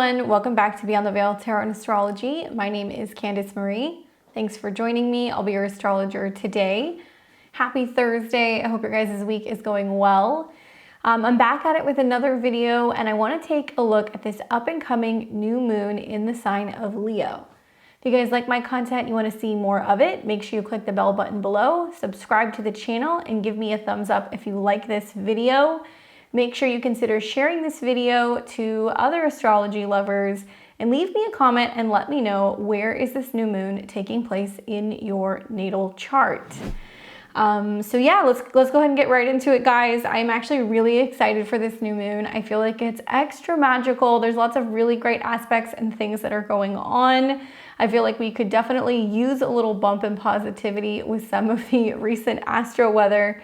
everyone, welcome back to Beyond the Veil Tarot and Astrology. My name is Candice Marie. Thanks for joining me. I'll be your astrologer today. Happy Thursday. I hope your guys' week is going well. I'm back at it with another video, and I want to take a look at this up and coming new moon in the sign of Leo. If you guys like my content, you want to see more of it, make sure you click the bell button below, subscribe to the channel, and give me a thumbs up if you like this video. Make sure you consider sharing this video to other astrology lovers, and leave me a comment and let me know, where is this new moon taking place in your natal chart. So yeah, let's go ahead and get right into it, guys. I'm actually really excited for this new moon. I feel like it's extra magical. There's lots of really great aspects and things that are going on. I feel like we could definitely use a little bump in positivity with some of the recent astro weather.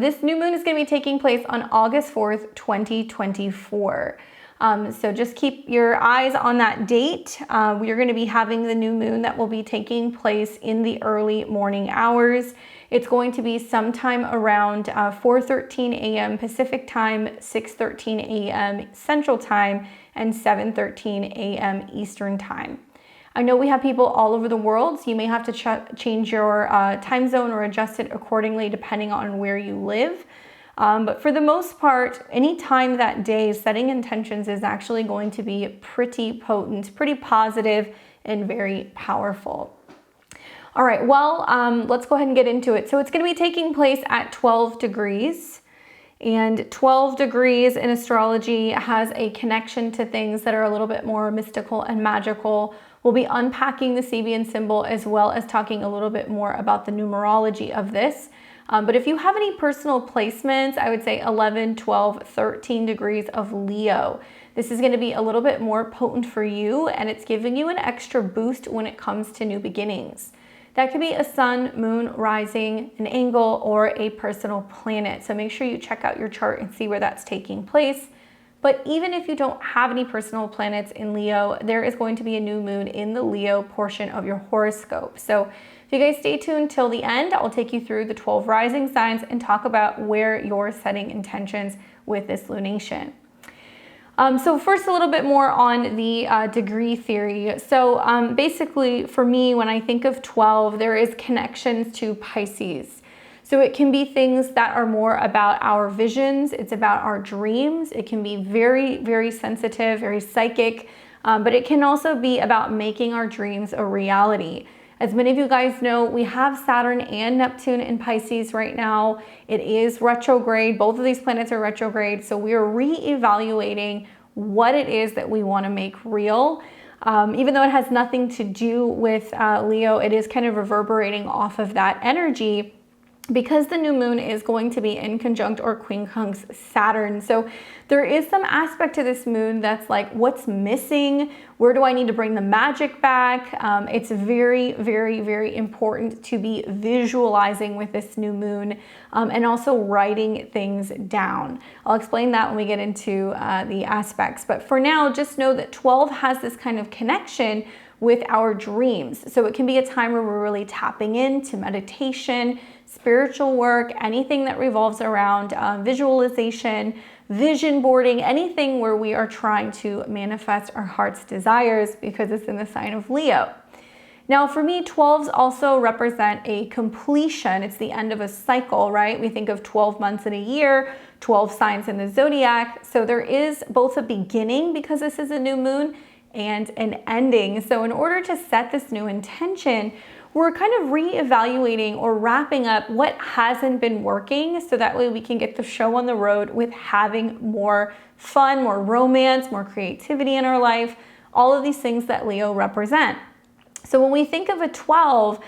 This new moon is going to be taking place on August 4th, 2024. So just keep your eyes on that date. We are going to be having the new moon that will be taking place in the early morning hours. It's going to be sometime around 4:13 a.m. Pacific time, 6:13 a.m. Central time, and 7:13 a.m. Eastern time. I know we have people all over the world, so you may have to change your time zone or adjust it accordingly depending on where you live. But for the most part, any time that day, setting intentions is actually going to be pretty potent, pretty positive, and very powerful. All right, well, let's go ahead and get into it. So it's going to be taking place at 12 degrees. And 12 degrees in astrology has a connection to things that are a little bit more mystical and magical. We'll be unpacking the Sabian symbol as well as talking a little bit more about the numerology of this. But if you have any personal placements, I would say 11, 12, 13 degrees of Leo. This is going to be a little bit more potent for you, and it's giving you an extra boost when it comes to new beginnings. That could be a sun, moon, rising, an angle, or a personal planet. So make sure you check out your chart and see where that's taking place. But even if you don't have any personal planets in Leo, there is going to be a new moon in the Leo portion of your horoscope. So if you guys stay tuned till the end, I'll take you through the 12 rising signs and talk about where you're setting intentions with this lunation. So first, a little bit more on the degree theory. So basically for me, when I think of 12, there is connections to Pisces. So it can be things that are more about our visions. It's about our dreams. It can be very, very sensitive, very psychic, but it can also be about making our dreams a reality. As many of you guys know, we have Saturn and Neptune in Pisces right now. It is retrograde. Both of these planets are retrograde. So we are reevaluating what it is that we want to make real. Even though it has nothing to do with Leo, it is kind of reverberating off of that energy, because the new moon is going to be in conjunct or quincunx Saturn. So there is some aspect to this moon that's like, what's missing? Where do I need to bring the magic back? It's very, very, very important to be visualizing with this new moon, and also writing things down. I'll explain that when we get into the aspects. But for now, just know that 12 has this kind of connection with our dreams. So it can be a time where we're really tapping into meditation, spiritual work, anything that revolves around visualization, vision boarding, anything where we are trying to manifest our heart's desires, because it's in the sign of Leo. Now for me, 12s also represent a completion. It's the end of a cycle, right? We think of 12 months in a year, 12 signs in the zodiac. So there is both a beginning, because this is a new moon, and an ending. So in order to set this new intention, we're kind of reevaluating or wrapping up what hasn't been working, so that way we can get the show on the road with having more fun, more romance, more creativity in our life, all of these things that Leo represent. So when we think of a 12,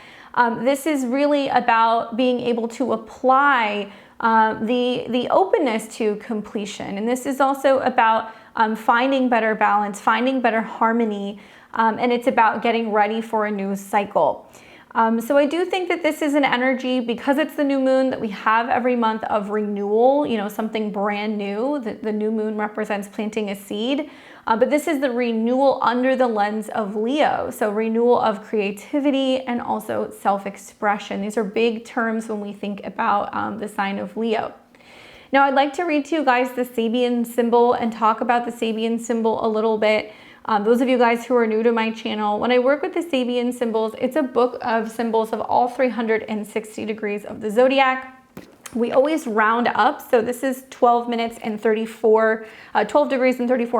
this is really about being able to apply the openness to completion. And this is also about finding better balance, finding better harmony, and it's about getting ready for a new cycle. So I do think that this is an energy, because it's the new moon, that we have every month of renewal, you know, something brand new. The new moon represents planting a seed, but this is the renewal under the lens of Leo. So renewal of creativity and also self-expression. These are big terms when we think about the sign of Leo. Now, I'd like to read to you guys the Sabian symbol and talk about the Sabian symbol a little bit. Those of you guys who are new to my channel, when I work with the Sabian symbols, it's a book of symbols of all 360 degrees of the zodiac. We always round up, so this is 12 degrees and 34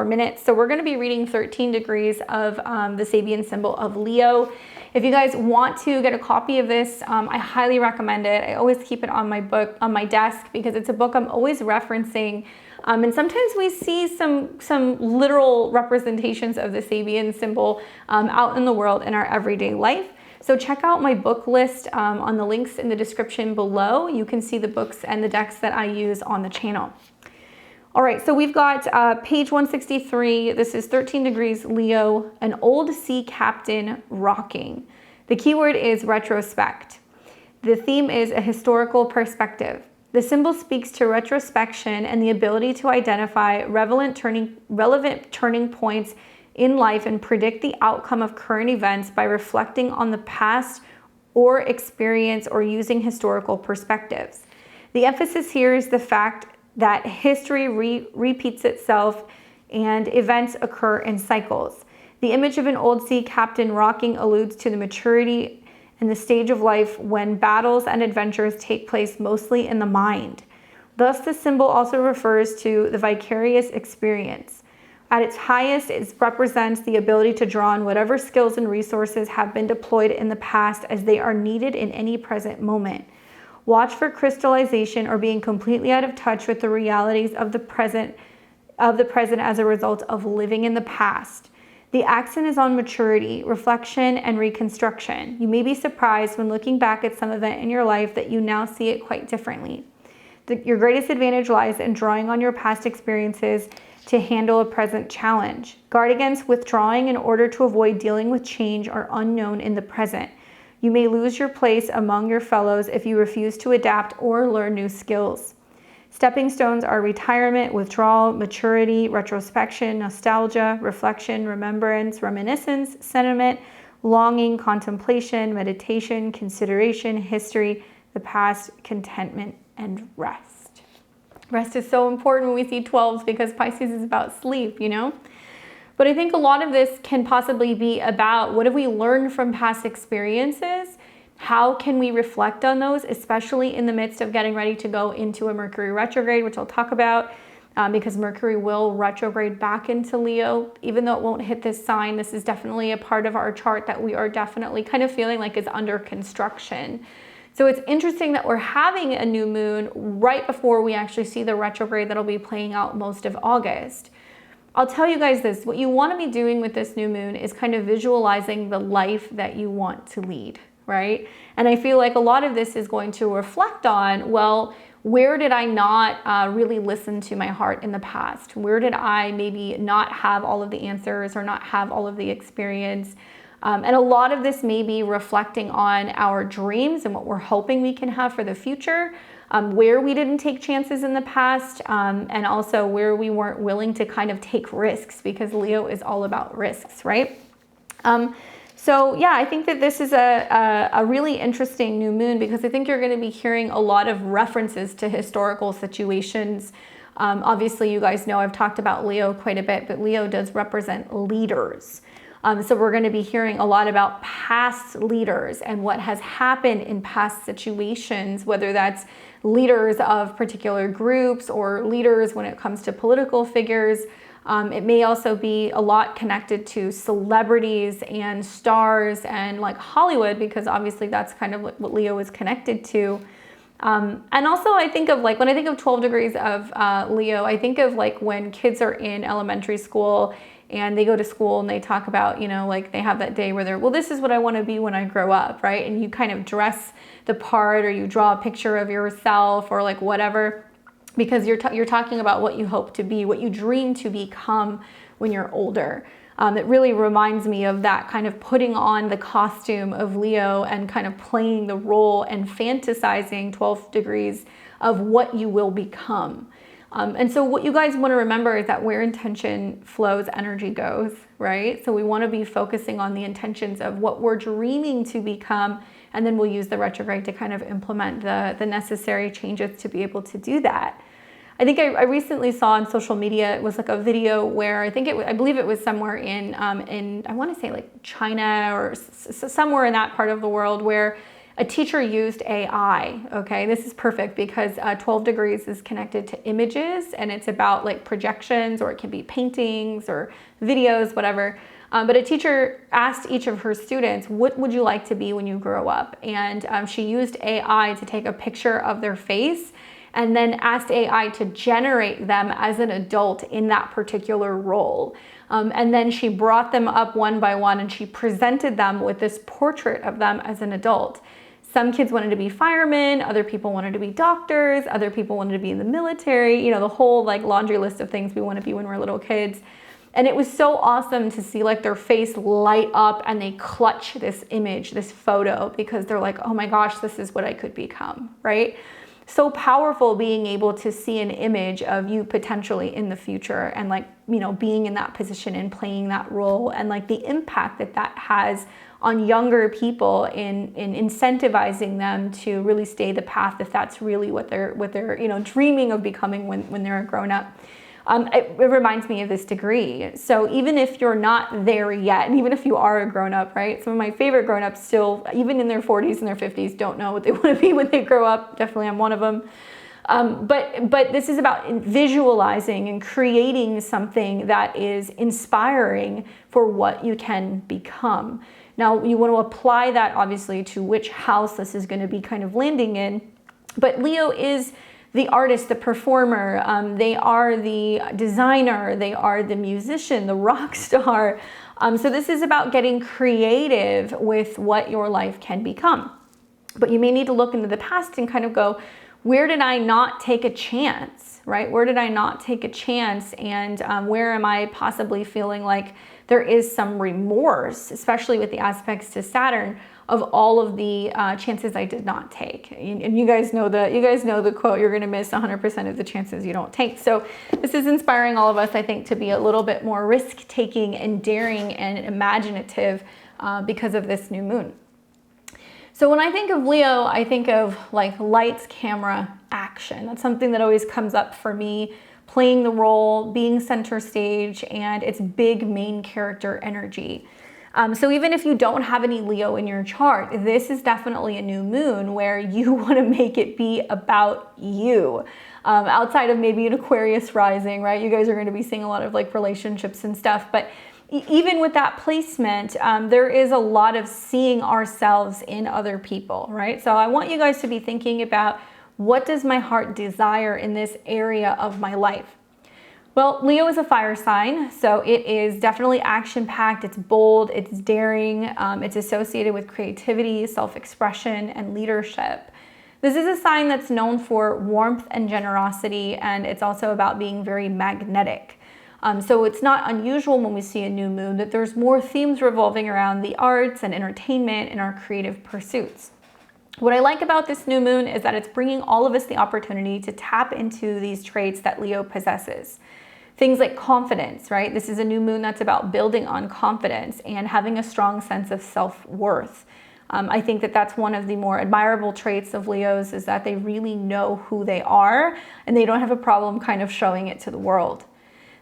minutes. So we're going to be reading 13 degrees of the Sabian symbol of Leo. If you guys want to get a copy of this, I highly recommend it. I always keep it on my desk because it's a book I'm always referencing. And sometimes we see some literal representations of the Sabian symbol out in the world in our everyday life. So check out my book list on the links in the description below. You can see the books and the decks that I use on the channel. All right, so we've got page 163. This is 13 degrees Leo, an old sea captain rocking. The keyword is retrospect. The theme is a historical perspective. The symbol speaks to retrospection and the ability to identify relevant turning points in life and predict the outcome of current events by reflecting on the past or experience or using historical perspectives. The emphasis here is the fact that history repeats itself and events occur in cycles. The image of an old sea captain rocking alludes to the maturity and the stage of life when battles and adventures take place mostly in the mind. Thus, the symbol also refers to the vicarious experience. At its highest, it represents the ability to draw on whatever skills and resources have been deployed in the past as they are needed in any present moment. Watch for crystallization or being completely out of touch with the realities of the present as a result of living in the past. The accent is on maturity, reflection, and reconstruction. You may be surprised when looking back at some event in your life that you now see it quite differently. Your greatest advantage lies in drawing on your past experiences to handle a present challenge. Guard against withdrawing in order to avoid dealing with change or unknown in the present. You may lose your place among your fellows if you refuse to adapt or learn new skills. Stepping stones are retirement, withdrawal, maturity, retrospection, nostalgia, reflection, remembrance, reminiscence, sentiment, longing, contemplation, meditation, consideration, history, the past, contentment, and rest. Rest is so important when we see 12s because Pisces is about sleep, you know? But I think a lot of this can possibly be about what have we learned from past experiences? How can we reflect on those, especially in the midst of getting ready to go into a Mercury retrograde, which I'll talk about because Mercury will retrograde back into Leo. Even though it won't hit this sign, this is definitely a part of our chart that we are definitely kind of feeling like is under construction. So it's interesting that we're having a new moon right before we actually see the retrograde that'll be playing out most of August. I'll tell you guys this, what you want to be doing with this new moon is kind of visualizing the life that you want to lead, right? And I feel like a lot of this is going to reflect on, well, where did I not really listen to my heart in the past? Where did I maybe not have all of the answers or not have all of the experience? And a lot of this may be reflecting on our dreams and what we're hoping we can have for the future, where we didn't take chances in the past, and also where we weren't willing to kind of take risks, because Leo is all about risks, right? So yeah, I think that this is a really interesting new moon because I think you're going to be hearing a lot of references to historical situations. Obviously, you guys know I've talked about Leo quite a bit, but Leo does represent leaders. So we're going to be hearing a lot about past leaders and what has happened in past situations, whether that's leaders of particular groups or leaders when it comes to political figures. It may also be a lot connected to celebrities and stars and like Hollywood, because obviously that's kind of what Leo is connected to. And also I think of like, when I think of 12 degrees of Leo, I think of like when kids are in elementary school and they go to school and they talk about, you know, like they have that day where they're, well, this is what I want to be when I grow up, right? And you kind of dress the part or you draw a picture of yourself or like whatever, because you're talking about what you hope to be, what you dream to become when you're older. It really reminds me of that kind of putting on the costume of Leo and kind of playing the role and fantasizing 12 degrees of what you will become. And so what you guys want to remember is that where intention flows, energy goes, right? So we want to be focusing on the intentions of what we're dreaming to become, and then we'll use the retrograde to kind of implement the necessary changes to be able to do that. I think I recently saw on social media, it was like a video where I believe it was somewhere in I want to say like China or somewhere in that part of the world, where a teacher used AI. Okay, this is perfect because 12 degrees is connected to images, and it's about like projections, or it can be paintings or videos, whatever. But a teacher asked each of her students, what would you like to be when you grow up? And she used AI to take a picture of their face and then asked AI to generate them as an adult in that particular role. And then she brought them up one by one, and she presented them with this portrait of them as an adult. Some kids wanted to be firemen, other people wanted to be doctors, other people wanted to be in the military, you know, the whole like laundry list of things we want to be when we're little kids. And it was so awesome to see like their face light up and they clutch this image, this photo, because they're like, oh my gosh, this is what I could become, right? So powerful being able to see an image of you potentially in the future, and like, you know, being in that position and playing that role, and like the impact that that has on younger people in incentivizing them to really stay the path if that's really what they're you know, dreaming of becoming when they're a grown up. It reminds me of this degree. So even if you're not there yet, and even if you are a grown-up, right? Some of my favorite grown-ups still, even in their 40s and their 50s, don't know what they want to be when they grow up. Definitely I'm one of them. But this is about visualizing and creating something that is inspiring for what you can become. Now, you want to apply that obviously to which house this is going to be kind of landing in. But Leo is the artist, the performer, they are the designer, they are the musician, the rock star. So this is about getting creative with what your life can become. But you may need to look into the past and kind of go, where did I not take a chance, right? Where did I not take a chance? And where am I possibly feeling like there is some remorse, especially with the aspects to Saturn, of all of the chances I did not take. And you guys know the quote, you're gonna miss 100% of the chances you don't take. So this is inspiring all of us, I think, to be a little bit more risk-taking and daring and imaginative because of this new moon. So when I think of Leo, I think of like lights, camera, action. That's something that always comes up for me, playing the role, being center stage, and it's big main character energy. So even if you don't have any Leo in your chart, this is definitely a new moon where you want to make it be about you. Outside of maybe an Aquarius rising, right? You guys are going to be seeing a lot of like relationships and stuff, but even with that placement, there is a lot of seeing ourselves in other people, right? So I want you guys to be thinking about, what does my heart desire in this area of my life? Well, Leo is a fire sign, so it is definitely action-packed, it's bold, it's daring, it's associated with creativity, self-expression, and leadership. This is a sign that's known for warmth and generosity, and it's also about being very magnetic. So it's not unusual when we see a new moon that there's more themes revolving around the arts and entertainment and our creative pursuits. What I like about this new moon is that it's bringing all of us the opportunity to tap into these traits that Leo possesses. Things like confidence, right? This is a new moon that's about building on confidence and having a strong sense of self-worth. I think that that's one of the more admirable traits of Leos, is that they really know who they are and they don't have a problem kind of showing it to the world.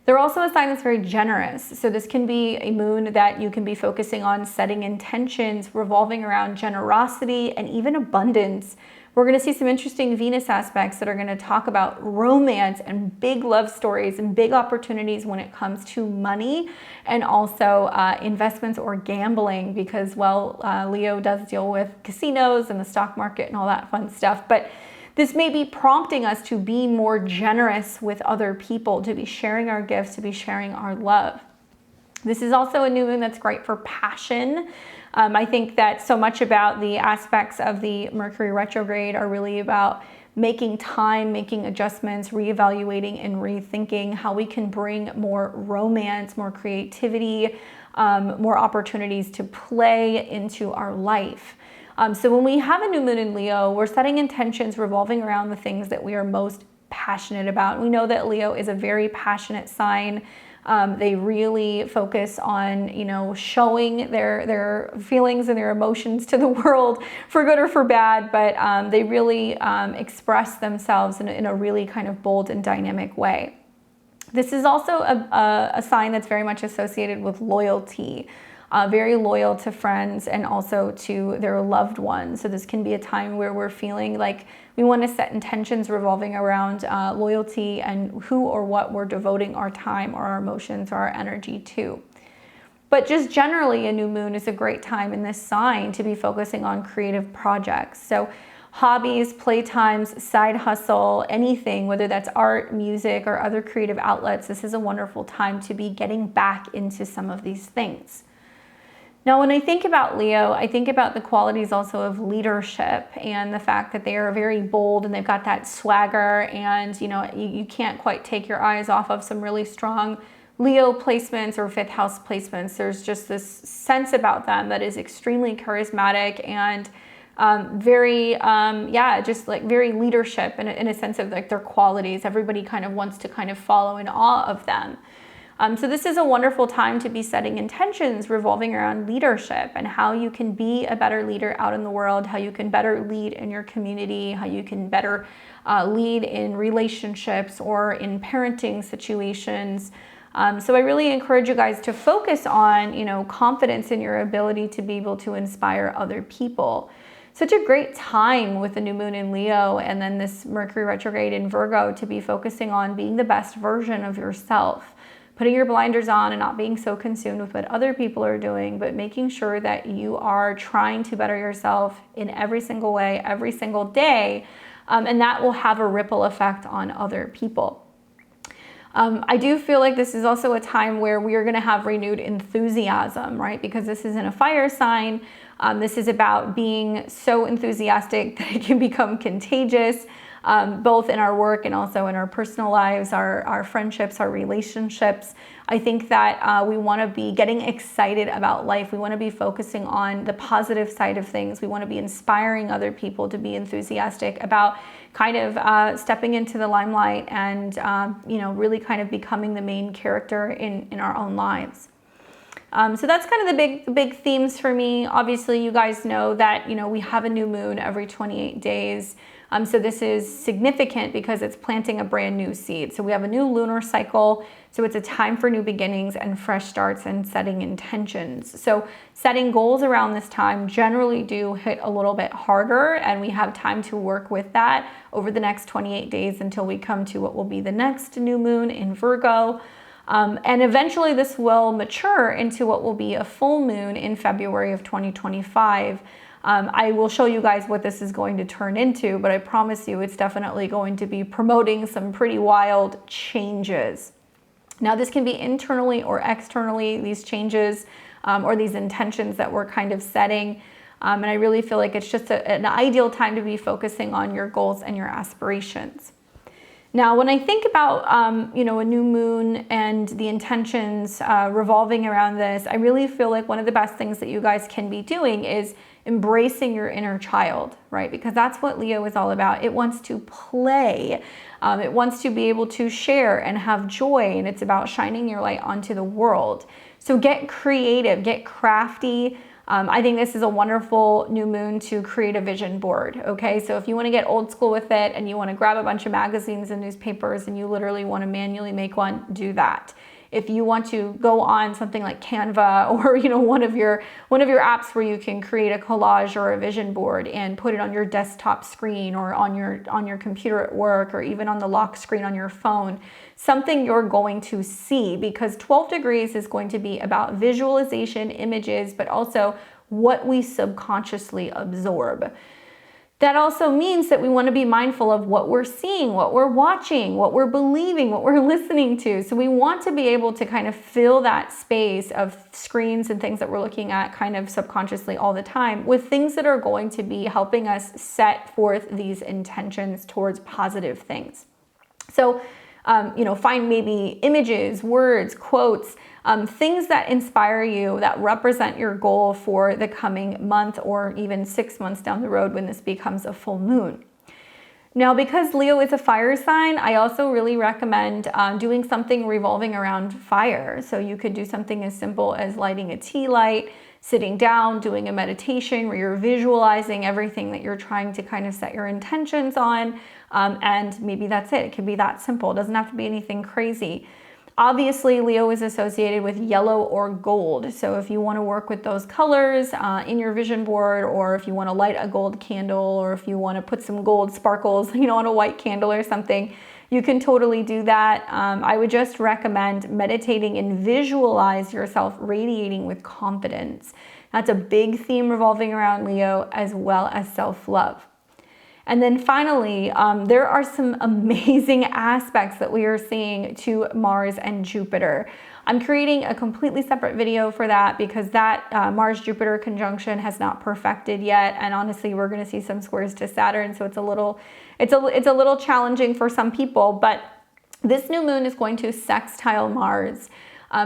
They're also a sign that's very generous. So this can be a moon that you can be focusing on setting intentions revolving around generosity and even abundance. We're going to see some interesting Venus aspects that are going to talk about romance and big love stories and big opportunities when it comes to money and also investments or gambling, because, well, Leo does deal with casinos and the stock market and all that fun stuff. But this may be prompting us to be more generous with other people, to be sharing our gifts, to be sharing our love. This is also a new moon that's great for passion. I think that so much about the aspects of the Mercury retrograde are really about making time, making adjustments, reevaluating and rethinking how we can bring more romance, more creativity, more opportunities to play into our life. So when we have a new moon in Leo, we're setting intentions revolving around the things that we are most passionate about. We know that Leo is a very passionate sign. They really focus on, you know, showing their feelings and their emotions to the world, for good or for bad, but they really express themselves in a really kind of bold and dynamic way. This is also a sign that's very much associated with loyalty, very loyal to friends and also to their loved ones. So this can be a time where we're feeling like we want to set intentions revolving around loyalty and who or what we're devoting our time or our emotions or our energy to. But just generally, a new moon is a great time in this sign to be focusing on creative projects. So hobbies, playtimes, side hustle, anything, whether that's art, music, or other creative outlets, this is a wonderful time to be getting back into some of these things. Now, when I think about Leo, I think about the qualities also of leadership and the fact that they are very bold and they've got that swagger, and you know, you can't quite take your eyes off of some really strong Leo placements or fifth house placements. There's just this sense about them that is extremely charismatic and very, just like very leadership in a sense of like their qualities. Everybody kind of wants to kind of follow in awe of them. So this is a wonderful time to be setting intentions revolving around leadership and how you can be a better leader out in the world, how you can better lead in your community, how you can better lead in relationships or in parenting situations. So I really encourage you guys to focus on, you know, confidence in your ability to be able to inspire other people. Such a great time with the new moon in Leo and then this Mercury retrograde in Virgo to be focusing on being the best version of yourself, putting your blinders on and not being so consumed with what other people are doing, but making sure that you are trying to better yourself in every single way, every single day, and that will have a ripple effect on other people. I do feel like this is also a time where we are going to have renewed enthusiasm, right? Because this is in a fire sign. This is about being so enthusiastic that it can become contagious, both in our work and also in our personal lives, our friendships, our relationships. I think that we want to be getting excited about life. We want to be focusing on the positive side of things. We want to be inspiring other people to be enthusiastic about kind of stepping into the limelight and, really kind of becoming the main character in our own lives. So that's kind of the big themes for me. Obviously, you guys know that, we have a new moon every 28 days. So this is significant because it's planting a brand new seed. So we have a new lunar cycle. So it's a time for new beginnings and fresh starts and setting intentions. So setting goals around this time generally do hit a little bit harder, and we have time to work with that over the next 28 days until we come to what will be the next new moon in Virgo. And eventually this will mature into what will be a full moon in February of 2025. I will show you guys what this is going to turn into, but I promise you it's definitely going to be promoting some pretty wild changes. Now, this can be internally or externally, these changes or these intentions that we're kind of setting. And I really feel like it's just an ideal time to be focusing on your goals and your aspirations. Now, when I think about, a new moon and the intentions revolving around this, I really feel like one of the best things that you guys can be doing is embracing your inner child, right? Because that's what Leo is all about. It wants to play. It wants to be able to share and have joy, and it's about shining your light onto the world. So get creative, get crafty. I think this is a wonderful new moon to create a vision board, okay? So if you want to get old school with it and you want to grab a bunch of magazines and newspapers and you literally want to manually make one, do that. If you want to go on something like Canva or one of your apps where you can create a collage or a vision board and put it on your desktop screen or on your computer at work or even on the lock screen on your phone, something you're going to see, because 12 degrees is going to be about visualization, images, but also what we subconsciously absorb. That also means that we want to be mindful of what we're seeing, what we're watching, what we're believing, what we're listening to. So we want to be able to kind of fill that space of screens and things that we're looking at kind of subconsciously all the time with things that are going to be helping us set forth these intentions towards positive things. So, find maybe images, words, quotes, things that inspire you, that represent your goal for the coming month or even 6 months down the road when this becomes a full moon. Now, because Leo is a fire sign, I also really recommend doing something revolving around fire. So you could do something as simple as lighting a tea light, sitting down, doing a meditation where you're visualizing everything that you're trying to kind of set your intentions on. And maybe that's it. It can be that simple. It doesn't have to be anything crazy. Obviously, Leo is associated with yellow or gold. So if you want to work with those colors in your vision board, or if you want to light a gold candle, or if you want to put some gold sparkles, on a white candle or something, you can totally do that. I would just recommend meditating and visualize yourself radiating with confidence. That's a big theme revolving around Leo, as well as self-love. And then finally, there are some amazing aspects that we are seeing to Mars and Jupiter. I'm creating a completely separate video for that because that Mars-Jupiter conjunction has not perfected yet. And honestly, we're going to see some squares to Saturn. So it's a little challenging for some people, but this new moon is going to sextile Mars.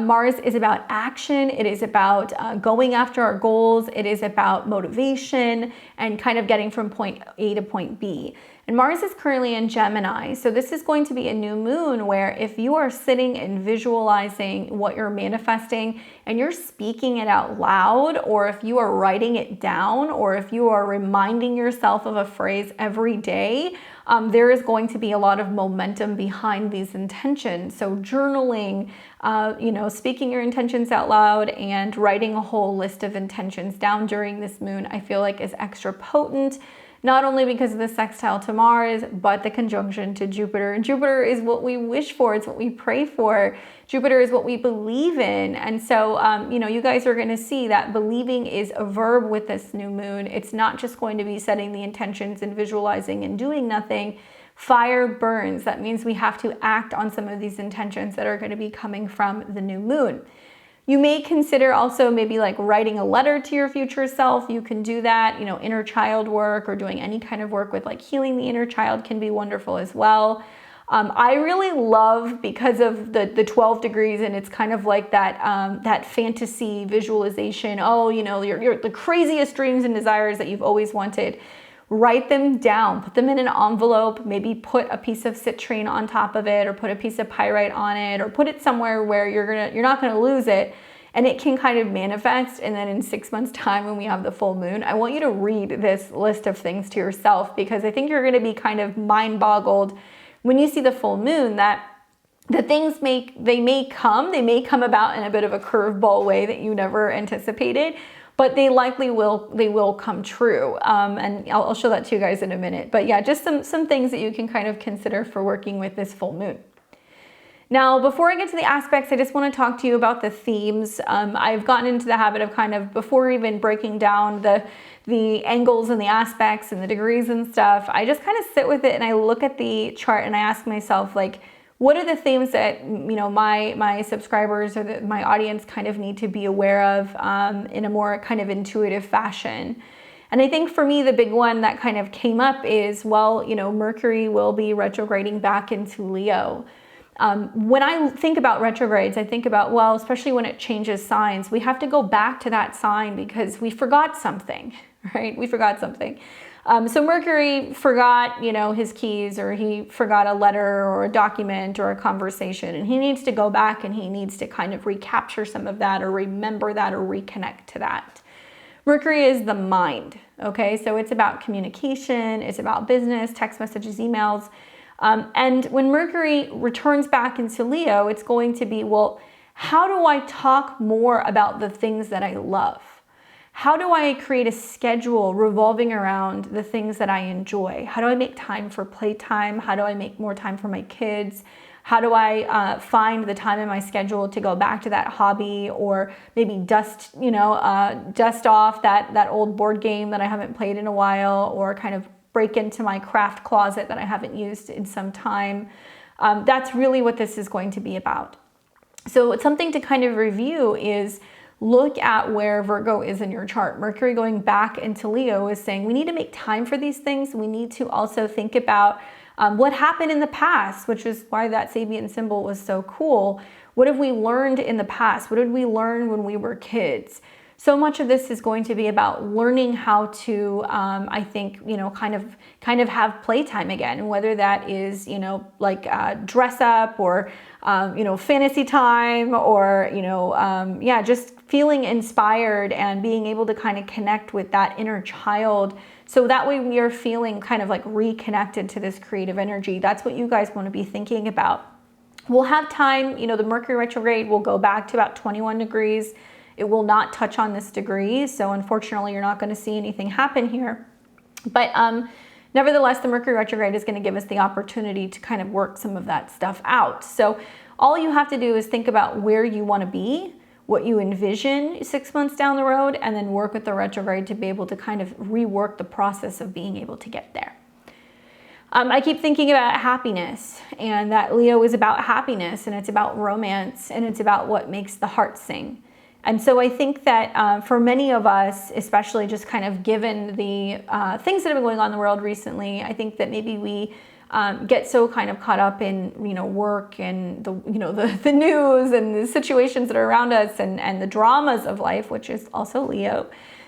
Mars is about action. It is about going after our goals. It is about motivation and kind of getting from point A to point B. And Mars is currently in Gemini. So this is going to be a new moon where if you are sitting and visualizing what you're manifesting and you're speaking it out loud, or if you are writing it down, or if you are reminding yourself of a phrase every day, there is going to be a lot of momentum behind these intentions. So journaling, speaking your intentions out loud and writing a whole list of intentions down during this moon, I feel like is extra potent. Not only because of the sextile to Mars, but the conjunction to Jupiter. And Jupiter is what we wish for. It's what we pray for. Jupiter is what we believe in. And so, you guys are going to see that believing is a verb with this new moon. It's not just going to be setting the intentions and visualizing and doing nothing. Fire burns. That means we have to act on some of these intentions that are going to be coming from the new moon. You may consider also maybe like writing a letter to your future self. You can do that, inner child work, or doing any kind of work with like healing the inner child can be wonderful as well. I really love, because of the 12 degrees, and it's kind of like that fantasy visualization. Oh, your the craziest dreams and desires that you've always wanted. Write them down, put them in an envelope, maybe put a piece of citrine on top of it, or put a piece of pyrite on it, or put it somewhere where you're not gonna lose it, and it can kind of manifest. And then in 6 months' time, when we have the full moon, I want you to read this list of things to yourself, because I think you're gonna be kind of mind-boggled when you see the full moon that the things may come about in a bit of a curveball way that you never anticipated, but they likely will come true. And I'll show that to you guys in a minute. But yeah, just some things that you can kind of consider for working with this full moon. Now, before I get to the aspects, I just want to talk to you about the themes. I've gotten into the habit of kind of, before even breaking down the angles and the aspects and the degrees and stuff, I just kind of sit with it and I look at the chart and I ask myself, like, what are the themes that my subscribers or my audience kind of need to be aware of in a more kind of intuitive fashion? And I think for me, the big one that kind of came up is, Mercury will be retrograding back into Leo. When I think about retrogrades, I think about, especially when it changes signs, we have to go back to that sign because we forgot something, right? We forgot something. So Mercury forgot, his keys, or he forgot a letter or a document or a conversation, and he needs to go back and he needs to kind of recapture some of that, or remember that, or reconnect to that. Mercury is the mind, okay? So it's about communication, it's about business, text messages, emails. And when Mercury returns back into Leo, it's going to be, how do I talk more about the things that I love? How do I create a schedule revolving around the things that I enjoy? How do I make time for playtime? How do I make more time for my kids? How do I find the time in my schedule to go back to that hobby, or maybe dust off that old board game that I haven't played in a while, or kind of break into my craft closet that I haven't used in some time? That's really what this is going to be about. So it's something to kind of review is, look at where Virgo is in your chart. Mercury going back into Leo is saying we need to make time for these things. We need to also think about what happened in the past, which is why that Sabian symbol was so cool. What have we learned in the past? What did we learn when we were kids? So much of this is going to be about learning how to, I think, you know, kind of have playtime again, and whether that is, you know, like dress up, or, you know, fantasy time, or, you know, yeah, just feeling inspired and being able to kind of connect with that inner child. So that way we are feeling kind of like reconnected to this creative energy. That's what you guys want to be thinking about. We'll have time, you know, the Mercury retrograde will go back to about 21 degrees. It will not touch on this degree, so unfortunately you're not going to see anything happen here. But nevertheless, the Mercury retrograde is going to give us the opportunity to kind of work some of that stuff out. So all you have to do is think about where you want to be, what you envision 6 months down the road, and then work with the retrograde to be able to kind of rework the process of being able to get there. I keep thinking about happiness, and that Leo is about happiness, and it's about romance, and it's about what makes the heart sing. And so I think that for many of us, especially just kind of given the things that have been going on in the world recently, I think that maybe we get so kind of caught up in, you know, work and the news and the situations that are around us, and the dramas of life, which is also Leo,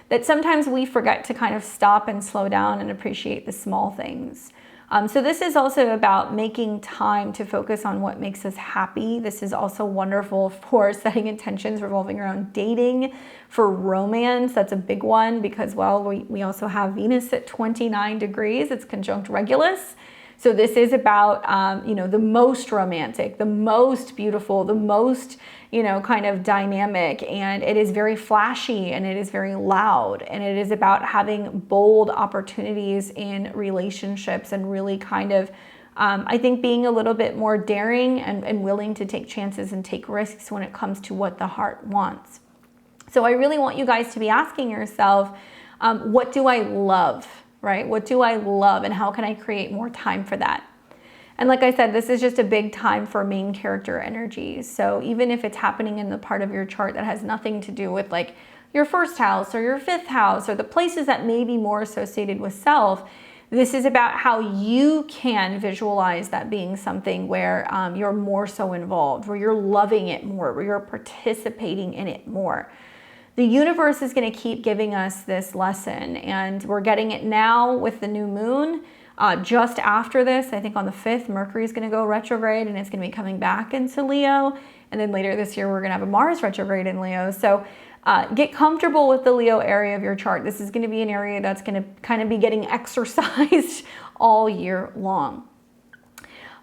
that sometimes we forget to kind of stop and slow down and appreciate the small things. So this is also about making time to focus on what makes us happy. This is also wonderful for setting intentions revolving around dating, for romance. That's a big one because, well, we also have Venus at 29 degrees. It's conjunct Regulus. So this is about, you know, the most romantic, the most beautiful, the most, you know, kind of dynamic, and it is very flashy, and it is very loud, and it is about having bold opportunities in relationships, and really kind of, I think, being a little bit more daring and willing to take chances and take risks when it comes to what the heart wants. So I really want you guys to be asking yourself, what do I love? Right? What do I love, and how can I create more time for that? And like I said, this is just a big time for main character energies. So even if it's happening in the part of your chart that has nothing to do with like your first house or your fifth house, or the places that may be more associated with self, this is about how you can visualize that being something where you're more so involved, where you're loving it more, where you're participating in it more. The universe is going to keep giving us this lesson, and we're getting it now with the new moon. Just after this, I think on the 5th, Mercury is going to go retrograde, and it's going to be coming back into Leo. And then later this year, we're going to have a Mars retrograde in Leo. So get comfortable with the Leo area of your chart. This is going to be an area that's going to kind of be getting exercised all year long.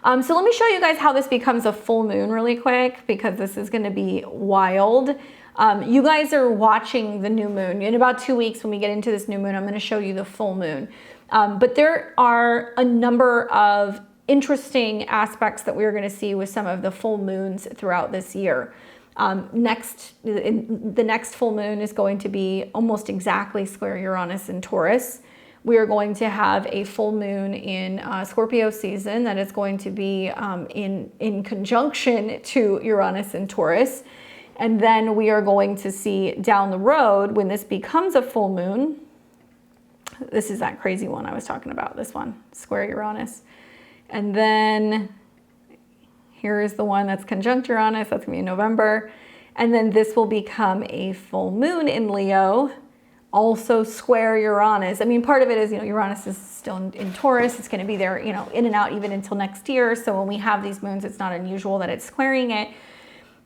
So let me show you guys how this becomes a full moon really quick, because this is going to be wild. You guys are watching the new moon. In about 2 weeks, when we get into this new moon, I'm going to show you the full moon. But there are a number of interesting aspects that we're going to see with some of the full moons throughout this year. The next full moon is going to be almost exactly square Uranus and Taurus. We are going to have a full moon in Scorpio season that is going to be in conjunction to Uranus and Taurus. And then we are going to see down the road, when this becomes a full moon, this is that crazy one I was talking about, this one, square Uranus. And then here is the one that's conjunct Uranus, that's gonna be in November. And then this will become a full moon in Leo, also square Uranus. I mean, part of it is, you know, Uranus is still in Taurus. It's gonna be there, you know, in and out even until next year. So when we have these moons, it's not unusual that it's squaring it.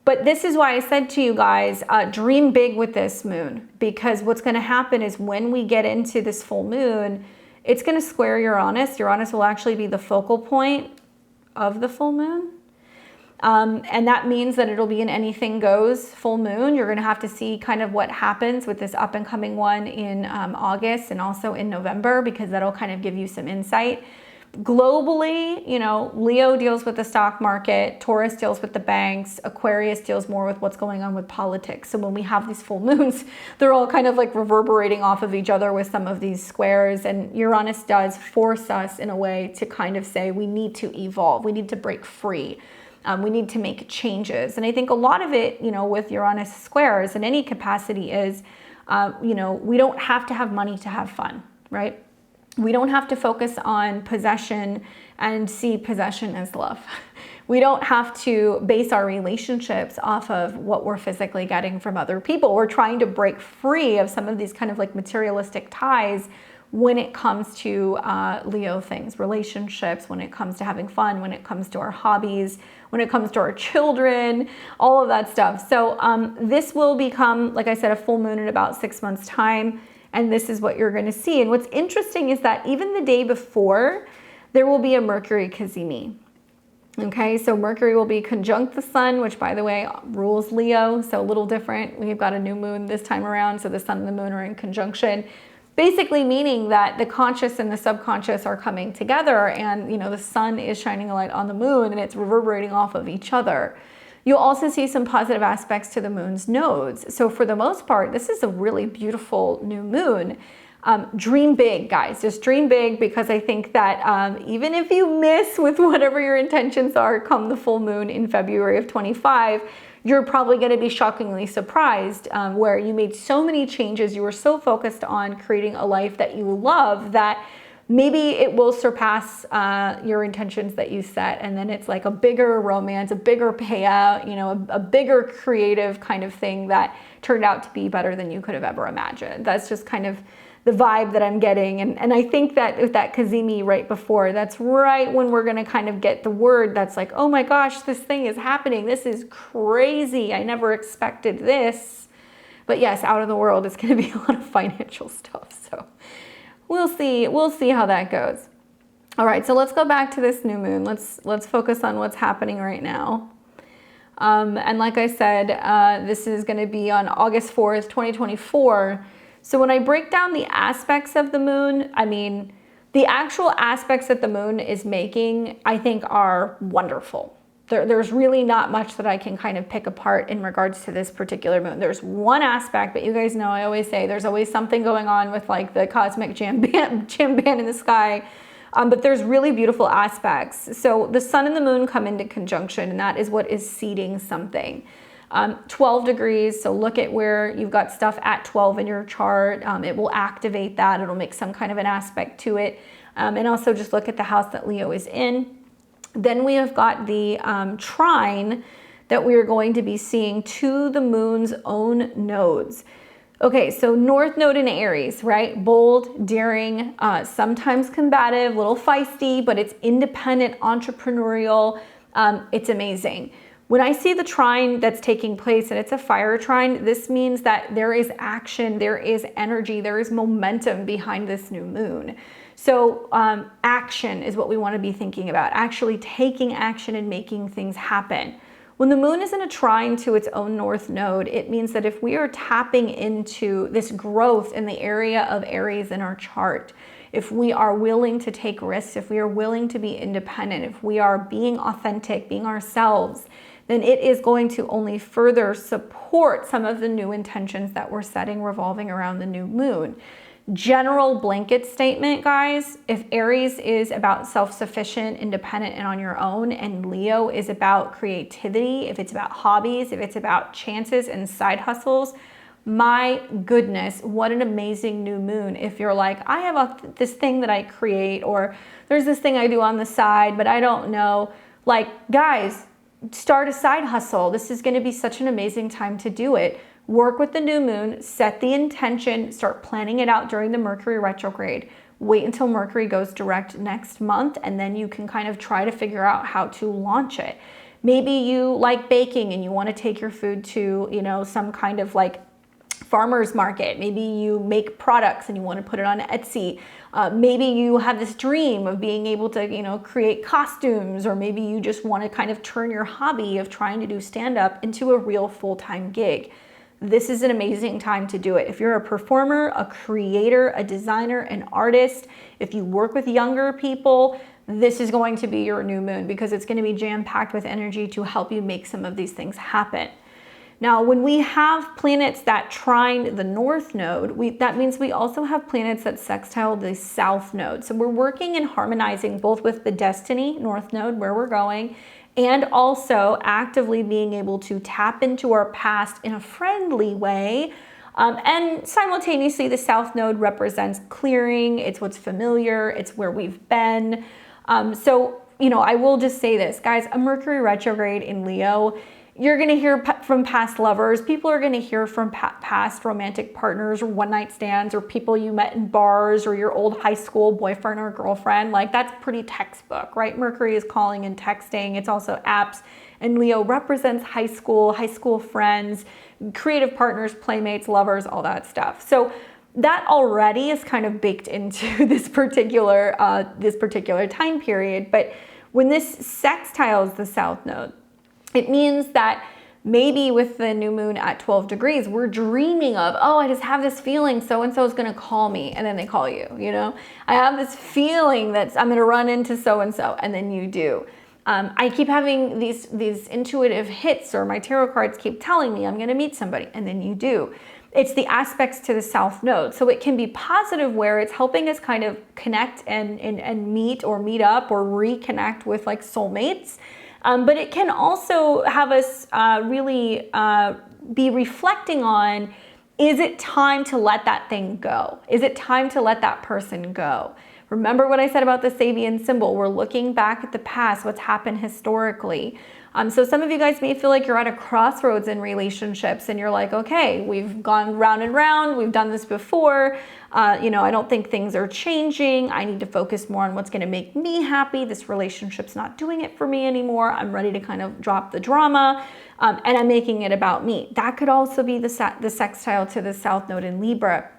But this is why I said to you guys, dream big with this moon, because what's going to happen is when we get into this full moon, it's going to square Uranus. Uranus will actually be the focal point of the full moon. And that means that it'll be an anything goes full moon. You're going to have to see kind of what happens with this up and coming one in August and also in November, because that'll kind of give you some insight. Globally, you know, Leo deals with the stock market, Taurus deals with the banks, Aquarius deals more with what's going on with politics. So when we have these full moons, they're all kind of like reverberating off of each other with some of these squares. And Uranus does force us in a way to kind of say we need to evolve, we need to break free, we need to make changes. And I think a lot of it, you know, with Uranus squares in any capacity is, you know, we don't have to have money to have fun, right? We don't have to focus on possession and see possession as love. We don't have to base our relationships off of what we're physically getting from other people. We're trying to break free of some of these kind of like materialistic ties when it comes to Leo things, relationships, when it comes to having fun, when it comes to our hobbies, when it comes to our children, all of that stuff. So this will become, like I said, a full moon in about 6 months' time. And this is what you're going to see. And what's interesting is that even the day before, there will be a Mercury cazimi. Okay, so Mercury will be conjunct the sun, which by the way rules Leo, so a little different. We've got a new moon this time around, so the sun and the moon are in conjunction, basically meaning that the conscious and the subconscious are coming together, and you know, the sun is shining a light on the moon and it's reverberating off of each other. You'll also see some positive aspects to the moon's nodes. So for the most part, this is a really beautiful new moon. Dream big, guys, just dream big, because I think that even if you miss with whatever your intentions are come the full moon in February of 25, you're probably going to be shockingly surprised where you made so many changes. You were so focused on creating a life that you love that maybe it will surpass your intentions that you set. And then it's like a bigger romance, a bigger payout, you know, a bigger creative kind of thing that turned out to be better than you could have ever imagined. That's just kind of the vibe that I'm getting. And I think that with that cazimi right before, that's right when we're going to kind of get the word that's like, oh my gosh, this thing is happening. This is crazy. I never expected this. But yes, out of the world, it's going to be a lot of financial stuff. So we'll see how that goes. All right, so let's go back to this new moon. Let's focus on what's happening right now. And like I said, this is going to be on August 4th, 2024. So when I break down the aspects of the moon, I mean, the actual aspects that the moon is making, I think are wonderful. There's really not much that I can kind of pick apart in regards to this particular moon. There's one aspect, but you guys know I always say there's always something going on with like the cosmic jam band in the sky. But there's really beautiful aspects. So the sun and the moon come into conjunction, and that is what is seeding something. 12 degrees, so look at where you've got stuff at 12 in your chart. It will activate that. It'll make some kind of an aspect to it. And also just look at the house that Leo is in. Then we have got the trine that we are going to be seeing to the moon's own nodes. Okay, so north node in Aries, right? Bold, daring, sometimes combative, a little feisty, but it's independent, entrepreneurial. It's amazing. When I see the trine that's taking place and it's a fire trine, this means that there is action, there is energy, there is momentum behind this new moon. So action is what we want to be thinking about, actually taking action and making things happen. When the moon is in a trine to its own north node, it means that if we are tapping into this growth in the area of Aries in our chart, if we are willing to take risks, if we are willing to be independent, if we are being authentic, being ourselves, then it is going to only further support some of the new intentions that we're setting revolving around the new moon. General blanket statement, guys, if Aries is about self-sufficient, independent, and on your own, and Leo is about creativity, if it's about hobbies, if it's about chances and side hustles, my goodness, what an amazing new moon. If you're like, I have this thing that I create, or there's this thing I do on the side, but I don't know, like, guys, start a side hustle. This is going to be such an amazing time to do it. Work with the new moon, set the intention, start planning it out during the Mercury retrograde. Wait until Mercury goes direct next month, and then you can kind of try to figure out how to launch it. Maybe you like baking and you want to take your food to, you know, some kind of like farmer's market. Maybe you make products and you want to put it on Etsy. Maybe you have this dream of being able to, you know, create costumes, or maybe you just want to kind of turn your hobby of trying to do stand-up into a real full-time gig. This is an amazing time to do it. If you're a performer, a creator, a designer, an artist, if you work with younger people, this is going to be your new moon, because it's going to be jam-packed with energy to help you make some of these things happen. Now, when we have planets that trine the north node, that means we also have planets that sextile the south node. So we're working and harmonizing both with the destiny, north node, where we're going, and also actively being able to tap into our past in a friendly way. And simultaneously, the south node represents clearing. It's what's familiar. It's where we've been. So I will just say this, guys, a Mercury retrograde in Leo, you're going to hear from past lovers. People are going to hear from past romantic partners or one night stands or people you met in bars or your old high school boyfriend or girlfriend. Like, that's pretty textbook, right? Mercury is calling and texting. It's also apps. And Leo represents high school friends, creative partners, playmates, lovers, all that stuff. So that already is kind of baked into this particular time period. But when this sextiles the South Node, it means that maybe with the new moon at 12 degrees, we're dreaming of, oh, I just have this feeling so-and-so is going to call me, and then they call you, I have this feeling that I'm going to run into so-and-so, and then you do. I keep having these intuitive hits, or my tarot cards keep telling me I'm going to meet somebody, and then you do. It's the aspects to the South Node. So it can be positive where it's helping us kind of connect and meet or meet up or reconnect with like soulmates. But it can also have us really be reflecting on, is it time to let that thing go? Is it time to let that person go? Remember what I said about the Sabian symbol. We're looking back at the past, what's happened historically. So some of you guys may feel like you're at a crossroads in relationships and you're like, okay, we've gone round and round. We've done this before. I don't think things are changing. I need to focus more on what's going to make me happy. This relationship's not doing it for me anymore. I'm ready to kind of drop the drama and I'm making it about me. That could also be the sextile to the South Node in Libra.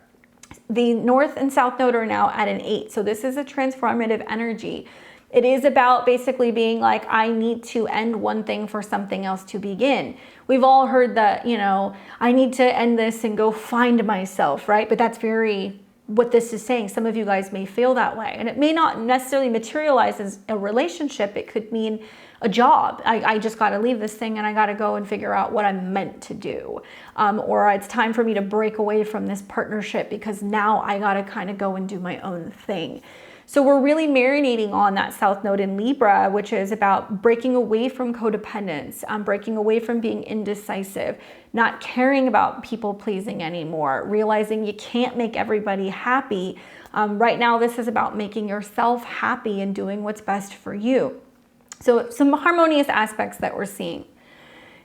The North and South Node are now at an 8. So this is a transformative energy. It is about basically being like, I need to end one thing for something else to begin. We've all heard that, I need to end this and go find myself, right? But that's very what this is saying. Some of you guys may feel that way. And it may not necessarily materialize as a relationship. It could mean a job. I just got to leave this thing and I got to go and figure out what I'm meant to do. Or it's time for me to break away from this partnership because now I got to kind of go and do my own thing. So we're really marinating on that South Node in Libra, which is about breaking away from codependence, breaking away from being indecisive, not caring about people pleasing anymore, realizing you can't make everybody happy. Right now, this is about making yourself happy and doing what's best for you. So some harmonious aspects that we're seeing.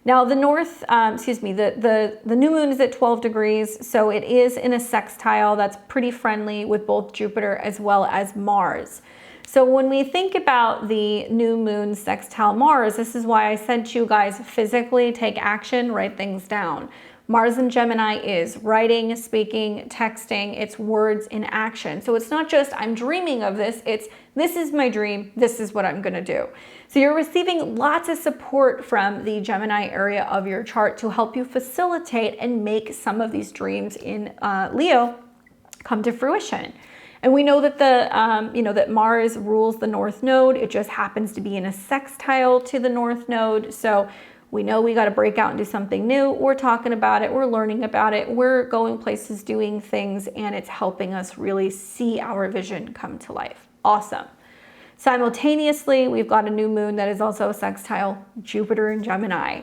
Now the the new moon is at 12 degrees, so it is in a sextile that's pretty friendly with both Jupiter as well as Mars. So when we think about the new moon sextile Mars, this is why I said to you guys, physically take action, write things down. Mars in Gemini is writing, speaking, texting, it's words in action. So it's not just I'm dreaming of this, it's this is my dream, this is what I'm gonna do. So you're receiving lots of support from the Gemini area of your chart to help you facilitate and make some of these dreams in Leo come to fruition. And we know that that Mars rules the North Node. It just happens to be in a sextile to the North Node. So we know we got to break out and do something new. We're talking about it. We're learning about it. We're going places, doing things, and it's helping us really see our vision come to life. Awesome. Simultaneously, we've got a new moon that is also a sextile, Jupiter in Gemini.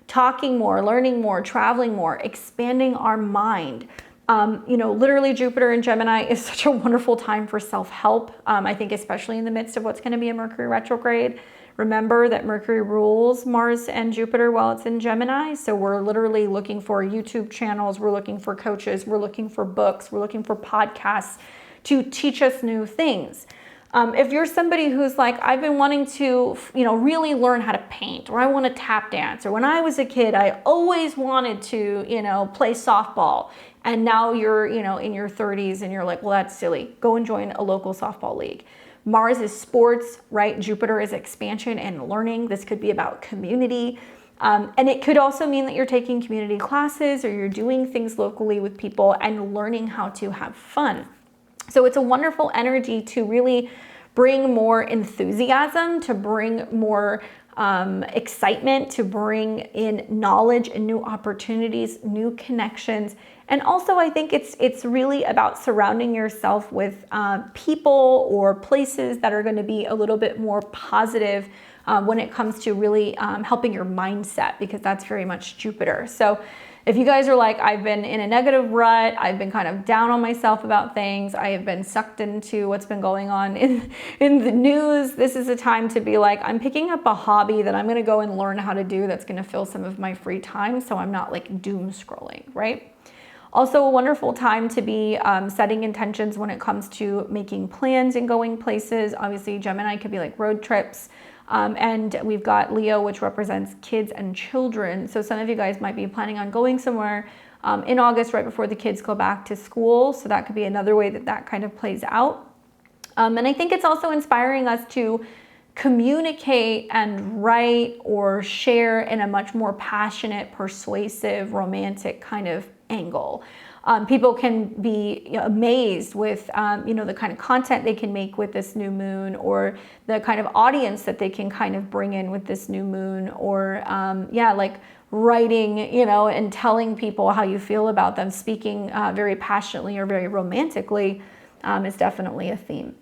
Talking more, learning more, traveling more, expanding our mind. Literally Jupiter in Gemini is such a wonderful time for self-help. I think especially in the midst of what's going to be a Mercury retrograde. Remember that Mercury rules Mars and Jupiter while it's in Gemini. So we're literally looking for YouTube channels. We're looking for coaches. We're looking for books. We're looking for podcasts to teach us new things. If you're somebody who's like, I've been wanting to, really learn how to paint, or I want to tap dance, or when I was a kid, I always wanted to, play softball. And now you're, in your 30s and you're like, well, that's silly. Go and join a local softball league. Mars is sports, right? Jupiter is expansion and learning. This could be about community. And it could also mean that you're taking community classes or you're doing things locally with people and learning how to have fun. So it's a wonderful energy to really bring more enthusiasm, to bring more excitement, to bring in knowledge and new opportunities, new connections. And also I think it's really about surrounding yourself with people or places that are going to be a little bit more positive when it comes to really helping your mindset, because that's very much Jupiter. So If you guys are like, I've been in a negative rut, I've been kind of down on myself about things, I have been sucked into what's been going on in the news, this is a time to be like, I'm picking up a hobby that I'm gonna go and learn how to do that's gonna fill some of my free time, so I'm not like doom scrolling, right? Also a wonderful time to be setting intentions when it comes to making plans and going places. Obviously Gemini could be like road trips. And we've got Leo, which represents kids and children. So some of you guys might be planning on going somewhere in August, right before the kids go back to school. So that could be another way that that kind of plays out. And I think it's also inspiring us to communicate and write or share in a much more passionate, persuasive, romantic kind of angle. People can be amazed with, the kind of content they can make with this new moon, or the kind of audience that they can kind of bring in with this new moon, or like writing, and telling people how you feel about them, speaking very passionately or very romantically is definitely a theme.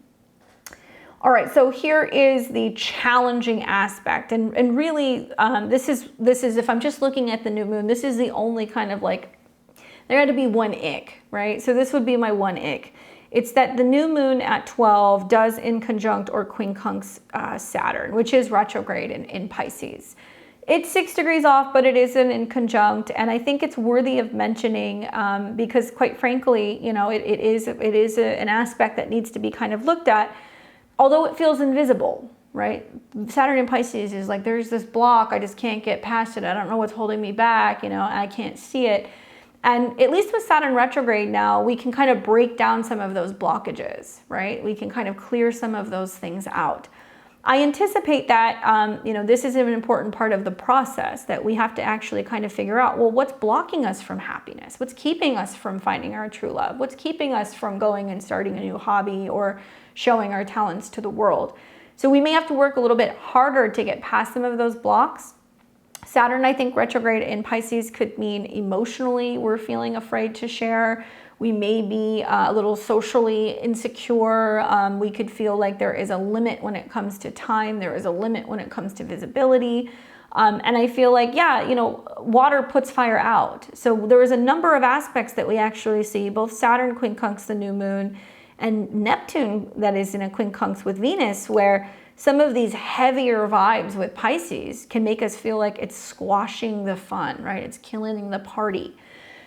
All right, so here is the challenging aspect, and really this is if I'm just looking at the new moon, this is the only kind of like, there had to be one ick, right? So this would be my one ick. It's that the new moon at 12 does in conjunct or quincunx Saturn, which is retrograde in Pisces. It's 6 degrees off, but it isn't in conjunct, and I think it's worthy of mentioning because, quite frankly, it is an aspect that needs to be kind of looked at, although it feels invisible, right? Saturn in Pisces is like, there's this block, I just can't get past it. I don't know what's holding me back, I can't see it. And at least with Saturn retrograde now, we can kind of break down some of those blockages, right? We can kind of clear some of those things out. I anticipate that, this is an important part of the process, that we have to actually kind of figure out, well, what's blocking us from happiness? What's keeping us from finding our true love? What's keeping us from going and starting a new hobby or showing our talents to the world? So we may have to work a little bit harder to get past some of those blocks. Saturn, I think, retrograde in Pisces could mean emotionally we're feeling afraid to share. We may be a little socially insecure. We could feel like there is a limit when it comes to time. There is a limit when it comes to visibility. And I feel like, water puts fire out. So there is a number of aspects that we actually see, both Saturn quincunx the new moon and Neptune that is in a quincunx with Venus, where some of these heavier vibes with Pisces can make us feel like it's squashing the fun, right? It's killing the party.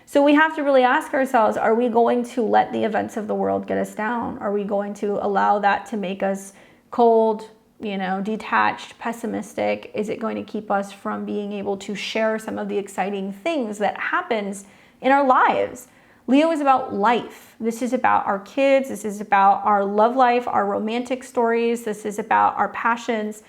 So we have to really ask ourselves, are we going to let the events of the world get us down? Are we going to allow that to make us cold, detached, pessimistic? Is it going to keep us from being able to share some of the exciting things that happens in our lives? Leo is about life. This is about our kids. This is about our love life, our romantic stories. This is about our passions.